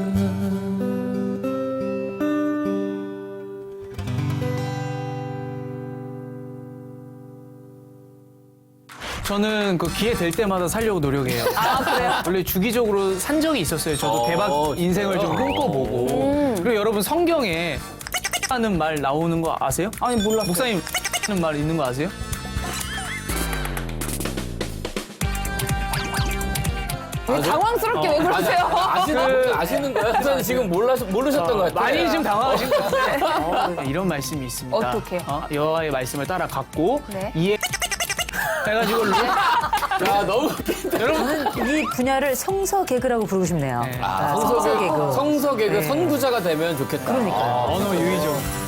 저는 그 기회 될 때마다 살려고 노력해요. 아, 그래요? 원래 주기적으로 산 적이 있었어요. 저도 대박 인생을 좀 꿈꿔보고. 그리고 여러분 성경에 하는 말 나오는 거 아세요? 아니 몰랐어요. 목사님 하는 말 있는 거 아세요? 왜 당황스럽게 왜 그러세요? 아시는 거예요? 저는 지금 모르셨던 것 같아요. 많이 지금 당황하신 것 같은데 이런 말씀이 있습니다. 어떡해요? 여호와의 말씀을 따라 갖고 네. 이해 해가지고 야, 너무 여러분 이 분야를 성서 개그라고 부르고 싶네요. 네. 성서 개그. 성서 개그 선구자가 되면 좋겠다. 그러니까요. 언어 유희죠.